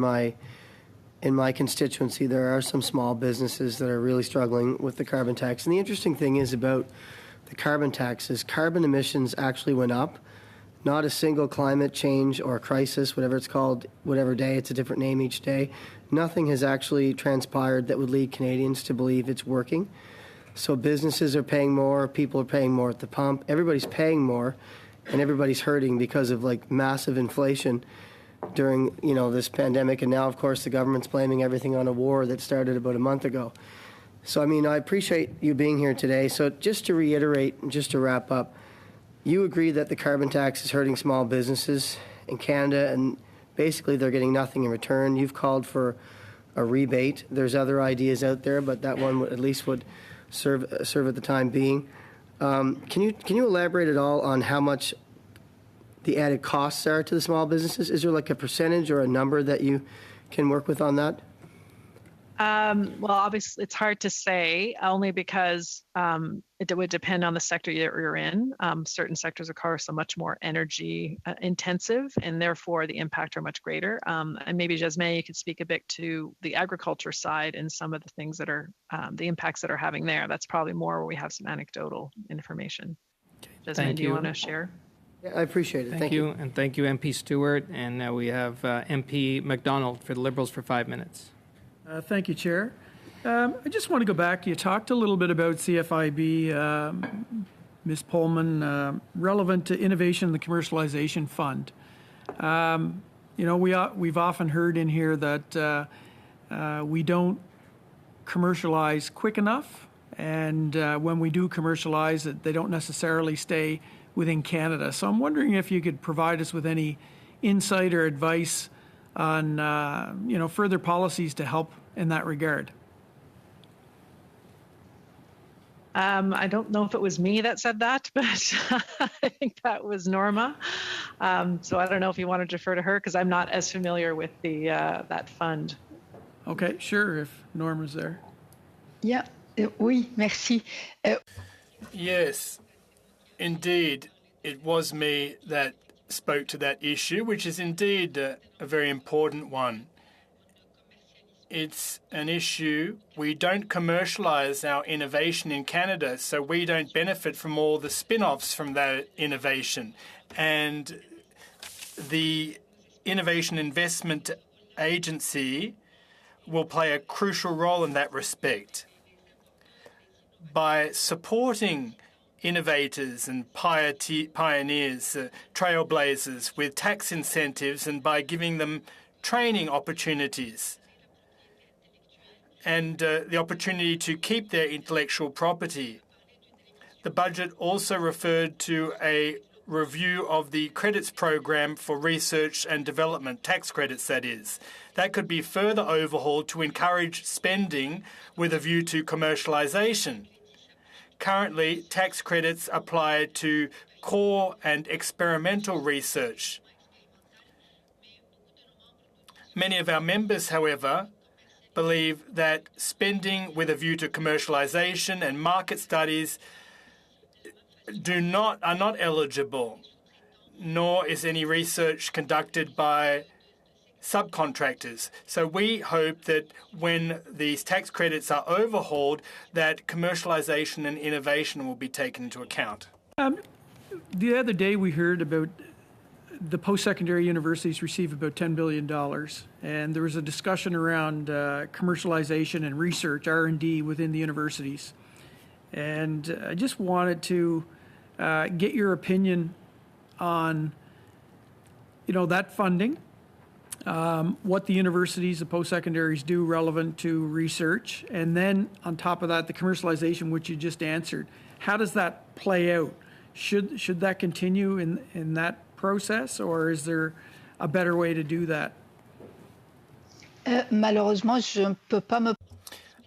Speaker 9: my constituency, there are some small businesses that are really struggling with the carbon tax. And the interesting thing is about the carbon tax is carbon emissions actually went up. Not a single climate change or crisis, whatever it's called, whatever day, it's a different name each day. Nothing has actually transpired that would lead Canadians to believe it's working. So businesses are paying more, people are paying more at the pump, everybody's paying more, and everybody's hurting because of like massive inflation during this pandemic. And now, of course, the government's blaming everything on a war that started about a month ago. So, I mean, I appreciate you being here today. So just to reiterate, just to wrap up, you agree that the carbon tax is hurting small businesses in Canada, and basically they're getting nothing in return. You've called for a rebate. There's other ideas out there, but that one at least would serve at the time being. Can you elaborate at all on how much the added costs are to the small businesses? Is there like a percentage or a number that you can work with on that?
Speaker 4: Well, obviously, it's hard to say, only because it would depend on the sector you're in. Certain sectors, of course, are much more energy intensive, and therefore the impact are much greater. And maybe, Jasmine, you could speak a bit to the agriculture side and some of the things that are the impacts that are having there. That's probably more where we have some anecdotal information. Jasmine, do you want to share?
Speaker 9: I appreciate it. Thank you.
Speaker 1: And thank you, MP Stewart. And now we have MP MacDonald for the Liberals for 5 minutes.
Speaker 6: Thank you, Chair. I just want to go back. You talked a little bit about CFIB, Ms. Pullman, relevant to innovation and the commercialization fund. We've often heard in here that we don't commercialize quick enough, and when we do commercialize it, they don't necessarily stay within Canada. So I'm wondering if you could provide us with any insight or advice on further policies to help in that regard.
Speaker 4: I don't know if it was me that said that, but I think that was Norma. So I don't know if you want to defer to her because I'm not as familiar with the that fund.
Speaker 6: Okay, sure, if Norma's there.
Speaker 10: Yeah, oui, merci.
Speaker 3: Yes, indeed, it was me that spoke to that issue, which is indeed a very important one. It's an issue. We don't commercialize our innovation in Canada, so we don't benefit from all the spin-offs from that innovation. And the Innovation Investment Agency will play a crucial role in that respect. By supporting innovators and pioneers, trailblazers with tax incentives and by giving them training opportunities and the opportunity to keep their intellectual property. The budget also referred to a review of the credits program for research and development, tax credits that is. That could be further overhauled to encourage spending with a view to commercialization. Currently, tax credits apply to core and experimental research. Many of our members, however, believe that spending with a view to commercialization and market studies are not eligible, nor is any research conducted by subcontractors. So we hope that when these tax credits are overhauled, that commercialization and innovation will be taken into account.
Speaker 6: The other day we heard about the post-secondary universities receive about $10 billion, and there was a discussion around commercialization and research, R&D, within the universities. And I just wanted to get your opinion on, that funding, what the universities, the post-secondaries do relevant to research, and then on top of that, the commercialization, which you just answered. How does that play out? Should that continue in that process, or is there a better way to do that?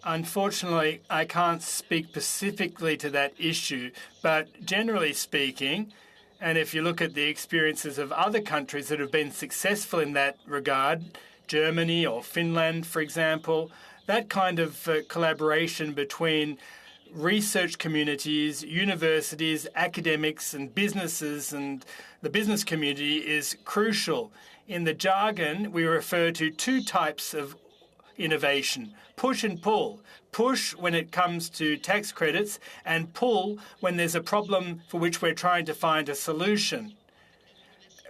Speaker 3: Unfortunately, I can't speak specifically to that issue, but generally speaking, and if you look at the experiences of other countries that have been successful in that regard, Germany or Finland, for example, that kind of collaboration between research communities, universities, academics and businesses and the business community is crucial. In the jargon, we refer to two types of innovation: push and pull. Push when it comes to tax credits, and pull when there's a problem for which we're trying to find a solution,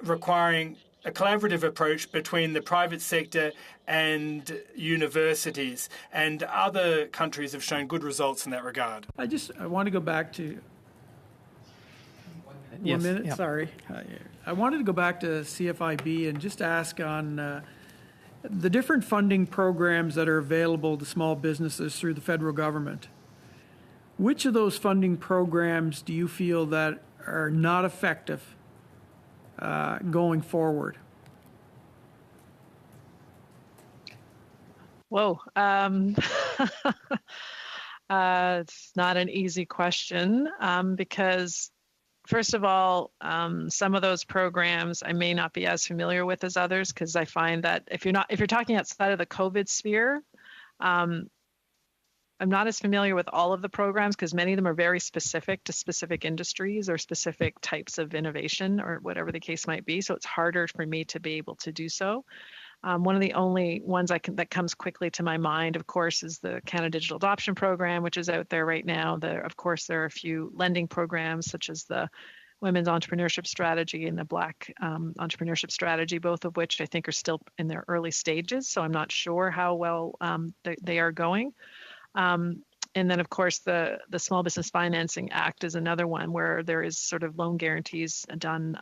Speaker 3: requiring a collaborative approach between the private sector and universities. And other countries have shown good results in that regard.
Speaker 6: I want to go back to...
Speaker 1: Yes,
Speaker 6: 1 minute,
Speaker 1: yeah.
Speaker 6: sorry. I wanted to go back to CFIB and just ask on the different funding programs that are available to small businesses through the federal government. Which of those funding programs do you feel that are not effective going forward?
Speaker 4: Whoa. It's not an easy question because, first of all, some of those programs I may not be as familiar with as others, because I find that if you're talking outside of the COVID sphere, I'm not as familiar with all of the programs because many of them are very specific to specific industries or specific types of innovation or whatever the case might be. So it's harder for me to be able to do so. One of the only ones that comes quickly to my mind, of course, is the Canada Digital Adoption Program, which is out there right now. Of course, there are a few lending programs, such as the women's entrepreneurship strategy and the Black entrepreneurship strategy, both of which I think are still in their early stages. So I'm not sure how well they are going. And then, of course, the Small Business Financing Act is another one where there is sort of loan guarantees done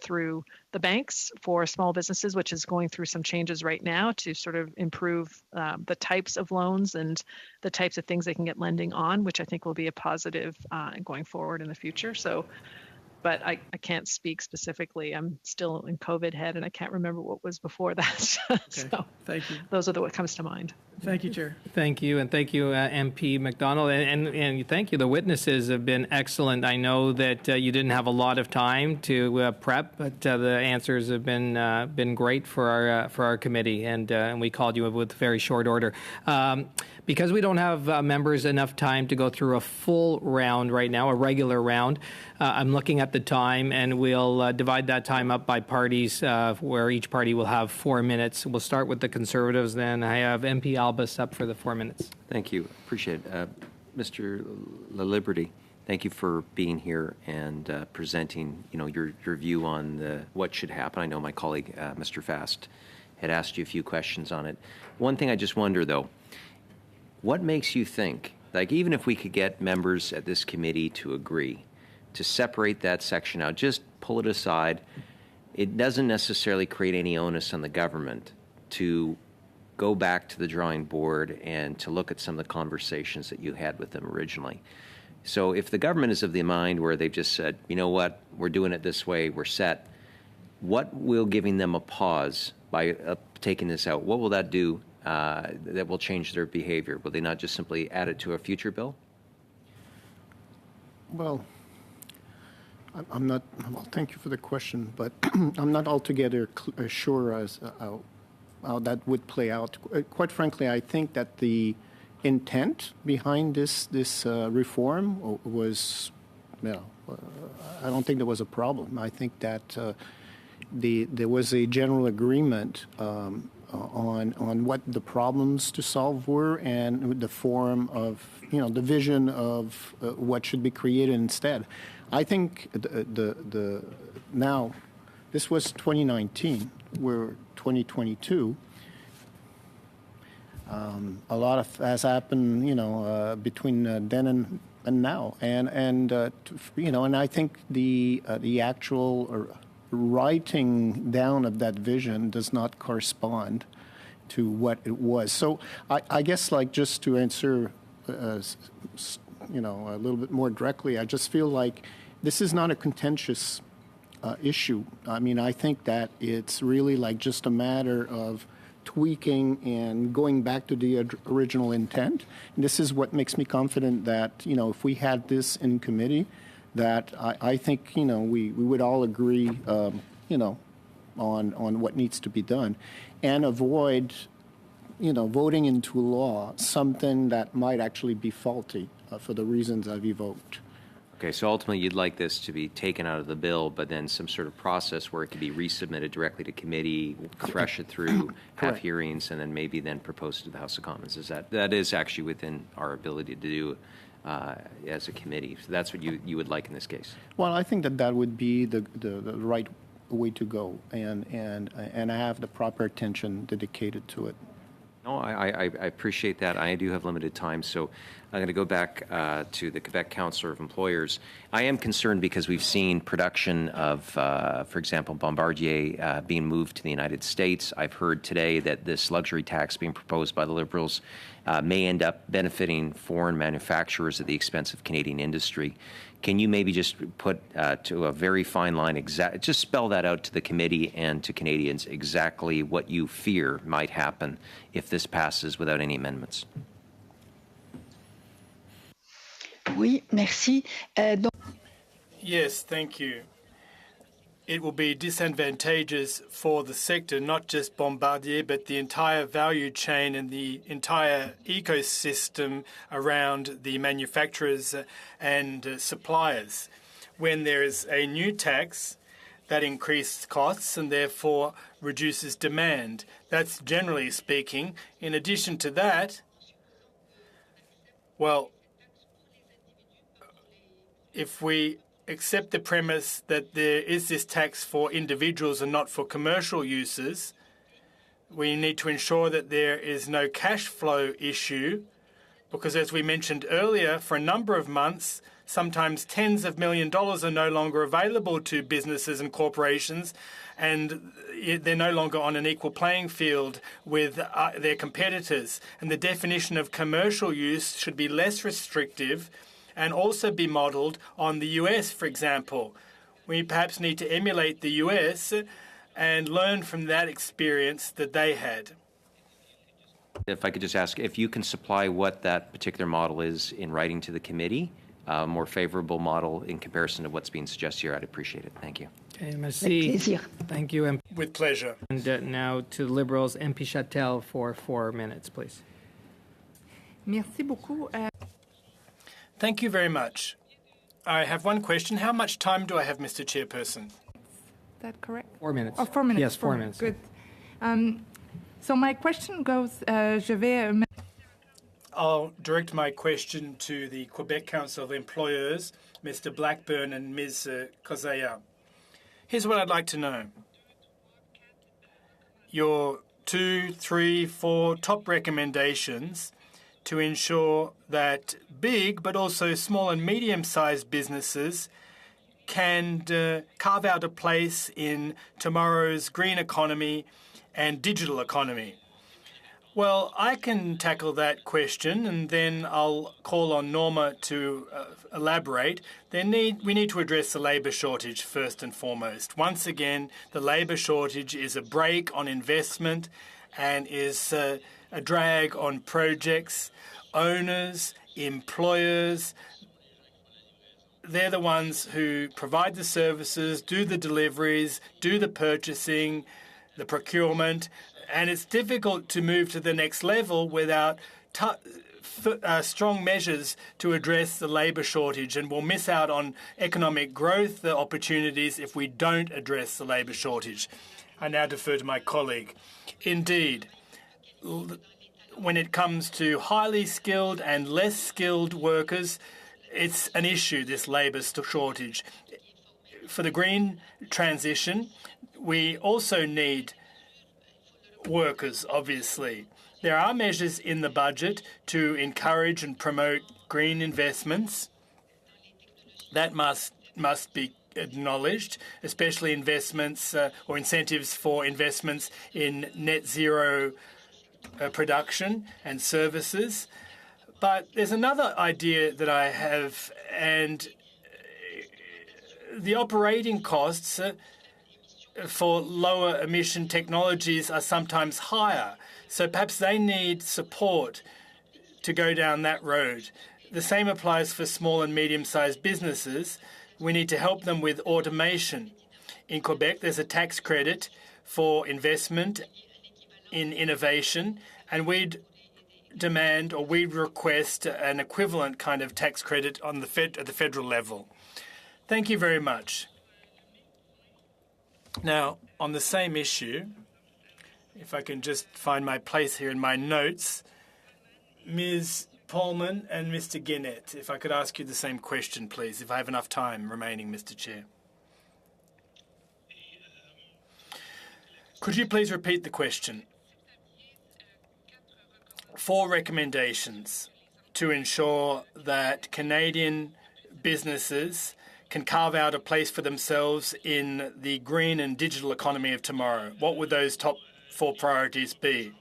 Speaker 4: through the banks for small businesses, which is going through some changes right now to sort of improve the types of loans and the types of things they can get lending on, which I think will be a positive going forward in the future. So, but I can't speak specifically. I'm still in COVID head, and I can't remember what was before that.
Speaker 6: Okay.
Speaker 4: So
Speaker 6: Thank you.
Speaker 4: those are what comes to mind.
Speaker 6: Thank you, Chair.
Speaker 1: Thank you, and thank you, MP McDonald, and thank you. The witnesses have been excellent. I know that you didn't have a lot of time to prep, but the answers have been great for our committee, and we called you with very short order. Because we don't have members enough time to go through a full round right now, a regular round, I'm looking at the time, and we'll divide that time up by parties, where each party will have 4 minutes. We'll start with the Conservatives, then I have MP Albus up for the 4 minutes.
Speaker 5: Thank you. Appreciate it. Mr. La Liberty, thank you for being here and presenting, your view on what should happen. I know my colleague, Mr. Fast, had asked you a few questions on it. One thing I just wonder, though, what makes you think, like even if we could get members at this committee to agree to separate that section out, just pull it aside, it doesn't necessarily create any onus on the government to go back to the drawing board and to look at some of the conversations that you had with them originally. So if the government is of the mind where they've just said, you know what, we're doing it this way, we're set, what will giving them a pause by taking this out, what will that do that will change their behavior? Will they not just simply add it to a future bill?
Speaker 2: Well, I'm not. Well, thank you for the question, but I'm not altogether sure as how that would play out. Quite frankly, I think that the intent behind this reform was, I don't think there was a problem. I think that there was a general agreement on what the problems to solve were and the form of, the vision of what should be created instead. I think now, this was 2019, we're 2022. A lot has happened, between then and now, and I think the actual writing down of that vision does not correspond to what it was. So I guess, like, just to answer, a little bit more directly, I just feel like this is not a contentious issue. I mean, I think that it's really like just a matter of tweaking and going back to the original intent. And this is what makes me confident that, if we had this in committee, that I think, we would all agree, on what needs to be done and avoid, voting into law something that might actually be faulty for the reasons I've evoked.
Speaker 5: Okay, so ultimately you'd like this to be taken out of the bill, but then some sort of process where it could be resubmitted directly to committee, thresh it through, have hearings, and then maybe then proposed to the House of Commons. That is actually within our ability to do as a committee. So that's what you would like in this case. Well,
Speaker 2: I think that would be the right way to go, and have the proper attention dedicated to it.
Speaker 5: No, I appreciate that. I do have limited time, so I'm going to go back to the Quebec Council of Employers. I am concerned because we've seen production of, for example, Bombardier being moved to the United States. I've heard today that this luxury tax being proposed by the Liberals may end up benefiting foreign manufacturers at the expense of Canadian industry. Can you maybe just put to a very fine line, just spell that out to the committee and to Canadians exactly what you fear might happen if this passes without any amendments?
Speaker 10: Oui, merci.
Speaker 3: Yes, thank you. It will be disadvantageous for the sector, not just Bombardier, but the entire value chain and the entire ecosystem around the manufacturers and suppliers. When there is a new tax, that increases costs and therefore reduces demand. That's generally speaking. In addition to that, well, if we accept the premise that there is this tax for individuals and not for commercial uses, we need to ensure that there is no cash flow issue, because as we mentioned earlier, for a number of months, sometimes tens of millions of dollars are no longer available to businesses and corporations, and they're no longer on an equal playing field with their competitors. And the definition of commercial use should be less restrictive and also be modelled on the US, for example. We perhaps need to emulate the US and learn from that experience that they had.
Speaker 5: If I could just ask, if you can supply what that particular model is in writing to the committee, a more favorable model in comparison to what's being suggested here, I'd appreciate it. Thank you.
Speaker 1: Okay, merci. Thank you.
Speaker 3: With pleasure.
Speaker 1: And now to Liberals, MP Chatel for 4 minutes, please.
Speaker 16: Merci beaucoup.
Speaker 3: Thank you very much. I have one question. How much time do I have, Mr. Chairperson?
Speaker 16: Is that correct?
Speaker 1: 4 minutes.
Speaker 16: Oh, 4 minutes.
Speaker 1: Yes, 4 minutes.
Speaker 16: Good. So my question goes, je vais...
Speaker 3: I'll direct my question to the Quebec Council of Employers, Mr. Blackburn and Ms. Kozaya. Here's what I'd like to know. Your 2, 3, 4 top recommendations to ensure that big but also small and medium-sized businesses can carve out a place in tomorrow's green economy and digital economy. Well, I can tackle that question, and then I'll call on Norma to elaborate. We need to address the labour shortage first and foremost. Once again, the labour shortage is a brake on investment and is a drag on projects. Owners, employers, they're the ones who provide the services, do the deliveries, do the purchasing, the procurement, and it's difficult to move to the next level without strong measures to address the labour shortage, and we'll miss out on economic growth opportunities if we don't address the labour shortage. I now defer to my colleague. Indeed, when it comes to highly skilled and less skilled workers, it's an issue, this labour shortage. For the green transition, we also need workers, obviously. There are measures in the budget to encourage and promote green investments. That must be acknowledged, especially investments or incentives for investments in net zero production and services. But there's another idea that I have, and the operating costs for lower emission technologies are sometimes higher. So perhaps they need support to go down that road. The same applies for small and medium-sized businesses. We need to help them with automation. In Quebec, there's a tax credit for investment in innovation, and we'd demand or we'd request an equivalent kind of tax credit on at the federal level. Thank you very much. Now, on the same issue, if I can just find my place here in my notes, Ms. Pullman and Mr. Guinnett, if I could ask you the same question, please, if I have enough time remaining, Mr. Chair. Could you please repeat the question? 4 recommendations to ensure that Canadian businesses can carve out a place for themselves in the green and digital economy of tomorrow. What would those top 4 priorities be?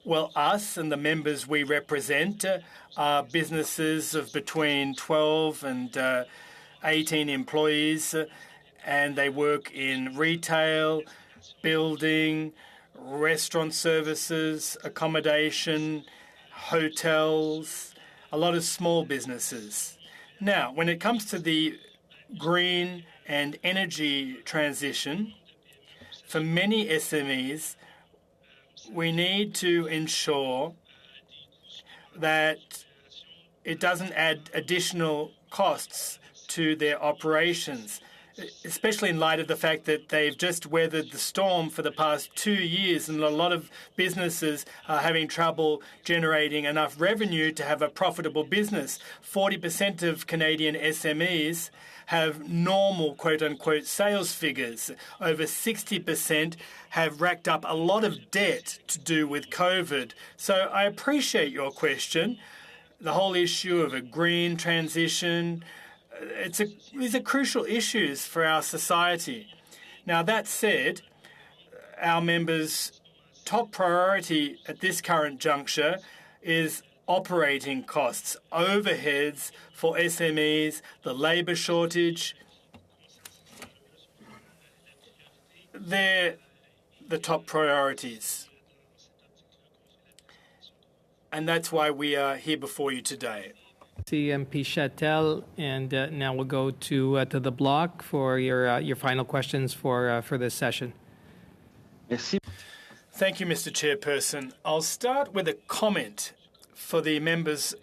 Speaker 3: Well, us and the members we represent are businesses of between 12 and 18 employees, and they work in retail, building, restaurant services, accommodation, hotels, a lot of small businesses. Now, when it comes to the green and energy transition, for many SMEs, we need to ensure that it doesn't add additional costs to their operations. especially in light of the fact that they've just weathered the storm for the past 2 years, and a lot of businesses are having trouble generating enough revenue to have a profitable business. 40% of Canadian SMEs have normal, quote-unquote, sales figures. Over 60% have racked up a lot of debt to do with COVID. So I appreciate your question. The whole issue of a green transition, these are crucial issues for our society. Now, that said, our members' top priority at this current juncture is operating costs, overheads for SMEs, the labour shortage. They're the top priorities. And that's why we are here before you today.
Speaker 1: MP Châtel, and now we'll go to the block for your final questions for this session.
Speaker 7: Merci.
Speaker 3: Thank you, Mr. Chairperson. I'll start with a comment for the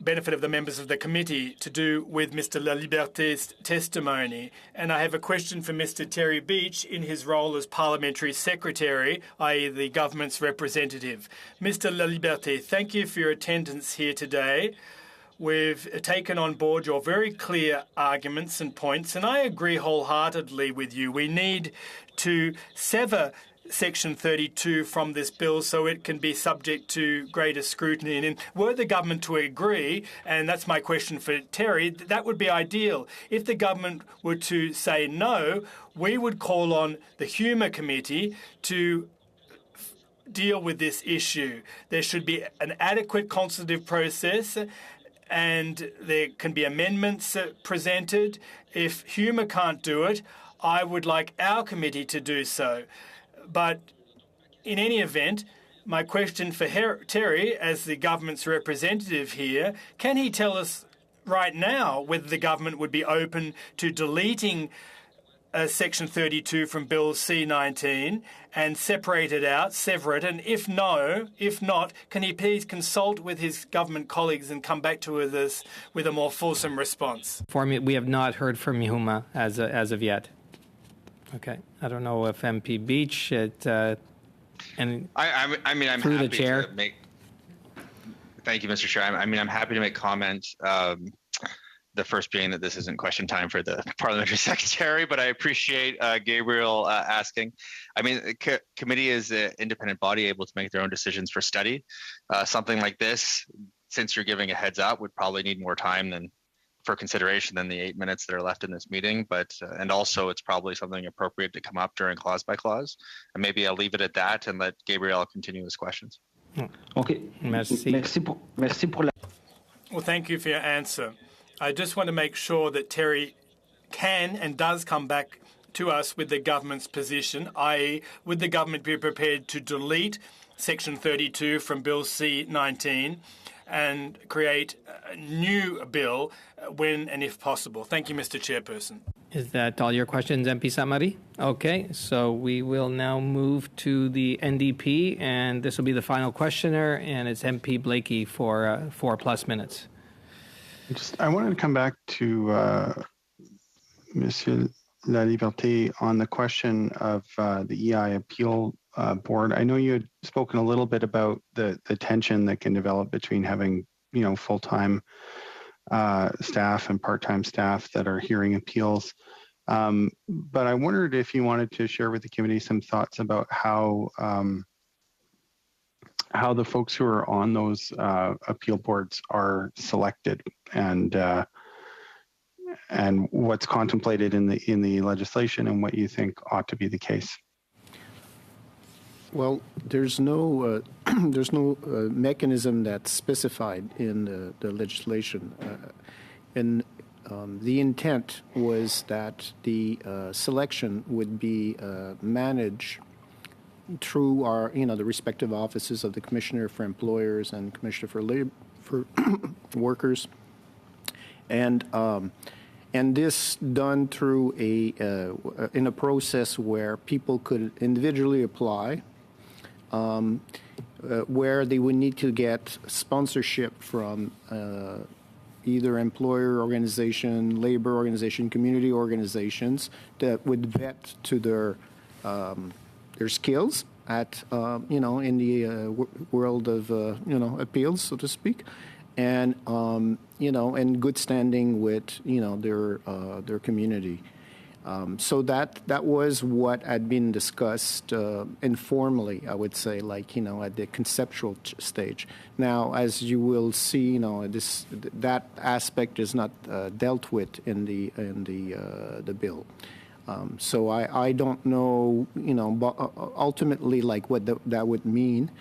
Speaker 3: benefit of the members of the committee to do with Mr. Laliberté's testimony. And I have a question for Mr. Terry Beach in his role as Parliamentary Secretary, i.e. the government's representative. Mr. Laliberté, thank you for your attendance here today. We've taken on board your very clear arguments and points, and I agree wholeheartedly with you. We need to sever Section 32 from this bill so it can be subject to greater scrutiny. And were the government to agree, and that's my question for Terry, that would be ideal. If the government were to say no, we would call on the Humour Committee to deal with this issue. There should be an adequate consultative process, and there can be amendments presented. If Humour can't do it, I would like our committee to do so. But in any event, my question for Terry, as the government's representative here, can he tell us right now whether the government would be open to deleting Section 32 from Bill C-19 and sever it, and if not, can he please consult with his government colleagues and come back to us with a more fulsome response?
Speaker 1: We have not heard from Yuma as of yet. Okay, I don't know if MP Beach and
Speaker 17: I'm
Speaker 1: through
Speaker 17: happy
Speaker 1: the chair.
Speaker 17: to make. Thank you, Mr. Chair. I'm happy to make comment. The first being that this isn't question time for the parliamentary secretary, but I appreciate Gabriel asking. The committee is an independent body able to make their own decisions for study. Something like this, since you're giving a heads up, would probably need more time for consideration than the 8 minutes that are left in this meeting. But and also it's probably something appropriate to come up during clause by clause. And maybe I'll leave it at that and let Gabriel continue his questions.
Speaker 7: Okay.
Speaker 1: Merci.
Speaker 3: Well, thank you for your answer. I just want to make sure that Terry can and does come back to us with the government's position, i.e. would the government be prepared to delete Section 32 from Bill C-19 and create a new bill when and if possible. Thank you, Mr. Chairperson.
Speaker 1: Is that all your questions, MP Samari? Okay, so we will now move to the NDP, and this will be the final questioner, and it's MP Blakey for 4+ minutes.
Speaker 8: I wanted to come back to Monsieur Laliberté on the question of the EI appeal board. I know you had spoken a little bit about the tension that can develop between having, full-time staff and part-time staff that are hearing appeals. But I wondered if you wanted to share with the committee some thoughts about how the folks who are on those appeal boards are selected and what's contemplated in the legislation and what you think ought to be the case.
Speaker 2: Well, there's no mechanism that's specified in the legislation, and the intent was that the selection would be managed through our, the respective offices of the Commissioner for Employers and Commissioner for Workers, and this done through in a process where people could individually apply, where they would need to get sponsorship from either employer organization, labor organization, community organizations that would vet to their skills at in the world of appeals, so to speak, and in good standing with their community. So that was what had been discussed informally, I would say, at the conceptual stage. Now, as you will see, that aspect is not dealt with in the bill. So I don't know, but ultimately, what that would mean.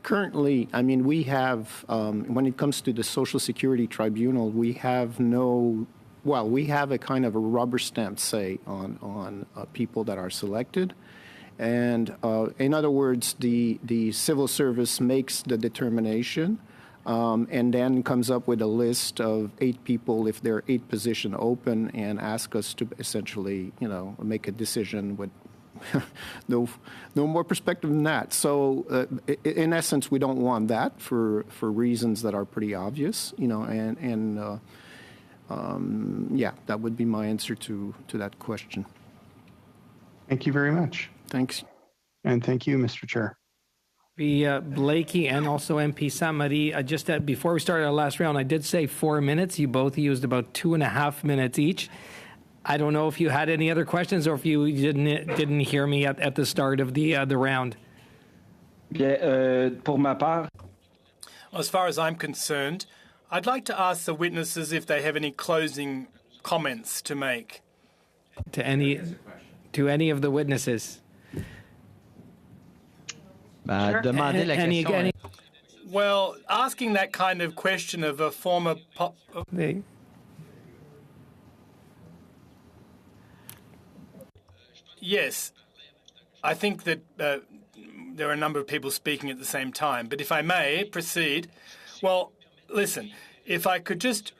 Speaker 2: Currently, I mean, we have, when it comes to the Social Security Tribunal, we have we have a kind of a rubber stamp say on people that are selected. And in other words, the civil service makes the determination and then comes up with a list of 8 people if there are 8 positions open and ask us to essentially, make a decision with no more perspective than that. So in essence, we don't want that for reasons that are pretty obvious, that would be my answer to that question.
Speaker 8: Thank you very much.
Speaker 2: Thanks.
Speaker 8: And thank you, Mr. Chair.
Speaker 1: Blakey and also MP Saint-Marie, before we started our last round, I did say 4 minutes. You both used about 2.5 minutes each. I don't know if you had any other questions or if you didn't hear me at the start of the round.
Speaker 7: Bien, pour ma part.
Speaker 3: As far as I'm concerned, I'd like to ask the witnesses if they have any closing comments to make.
Speaker 1: To any of the witnesses.
Speaker 3: Sure. Well, asking that kind of question of a former... Yes, I think that there are a number of people speaking at the same time, but if I may proceed, well, listen, if I could just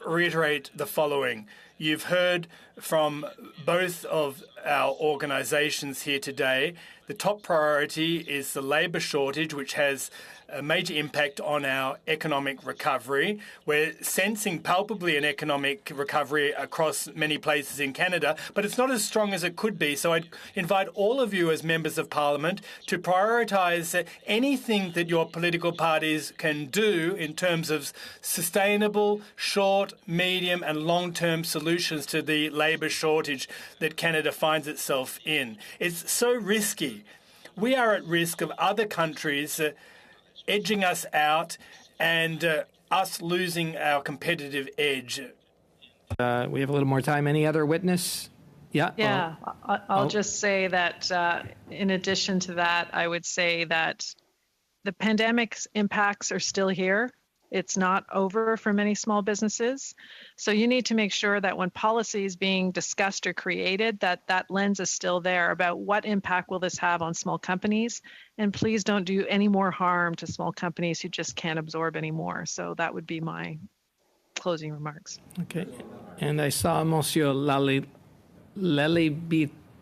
Speaker 3: reiterate the following. You've heard from both of our organisations here today. The top priority is the labour shortage, which has a major impact on our economic recovery. We're sensing palpably an economic recovery across many places in Canada, but it's not as strong as it could be. So I'd invite all of you as members of Parliament to prioritise anything that your political parties can do in terms of sustainable, short, medium and long-term solutions to the labour shortage that Canada finds itself in. It's so risky. We are at risk of other countries edging us out and us losing our competitive edge.
Speaker 1: We have a little more time. Any other witness? Yeah.
Speaker 4: Yeah, I'll just say that in addition to that, I would say that the pandemic's impacts are still here. It's not over for many small businesses. So you need to make sure that when policy is being discussed or created, that lens is still there about what impact will this have on small companies. And please don't do any more harm to small companies who just can't absorb anymore. So that would be my closing remarks.
Speaker 1: Okay. And I saw Monsieur Lely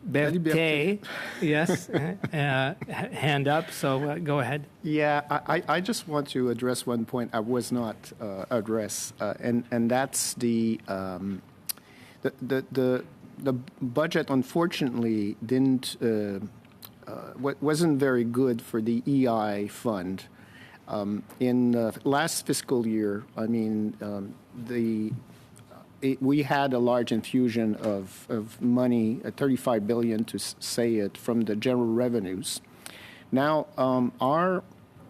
Speaker 1: Berthet, yes, hand up, so go ahead.
Speaker 2: Yeah, I just want to address one point I was not addressed, and that's the budget, unfortunately, wasn't very good for the EI fund. In the last fiscal year, I mean, we had a large infusion of money, 35 billion to say it, from the general revenues. Now, our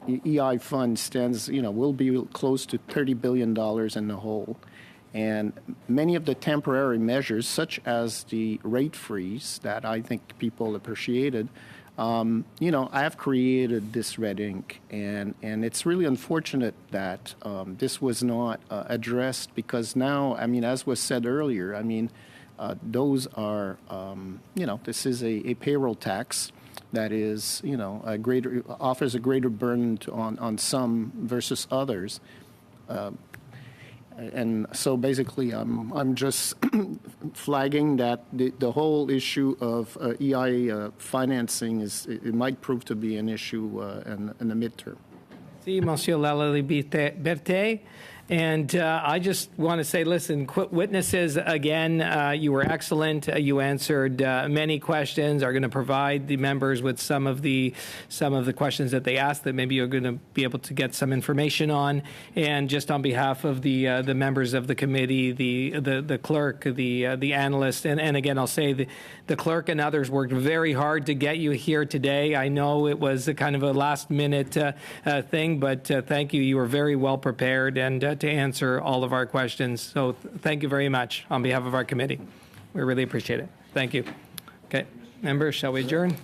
Speaker 2: EI fund stands, will be close to $30 billion in the hole. And many of the temporary measures, such as the rate freeze that I think people appreciated, I've created this red ink, and it's really unfortunate that this was not addressed, because now, I mean, as was said earlier, I mean, those are, this is a payroll tax that is, offers a greater burden on some versus others. And so basically, I'm just flagging that the whole issue of EI financing it might prove to be an issue in the midterm.
Speaker 1: See, Monsieur Lalali Berthet. And I just want to say, listen, witnesses, again, you were excellent. You answered many questions, are going to provide the members with some of the questions that they asked that maybe you're going to be able to get some information on. And just on behalf of the members of the committee, the clerk, the analyst, and again, I'll say the clerk and others worked very hard to get you here today. I know it was a kind of a last-minute thing, but thank you. You were very well prepared and to answer all of our questions. So thank you very much on behalf of our committee. We really appreciate it. Thank you. Okay, members, shall we adjourn?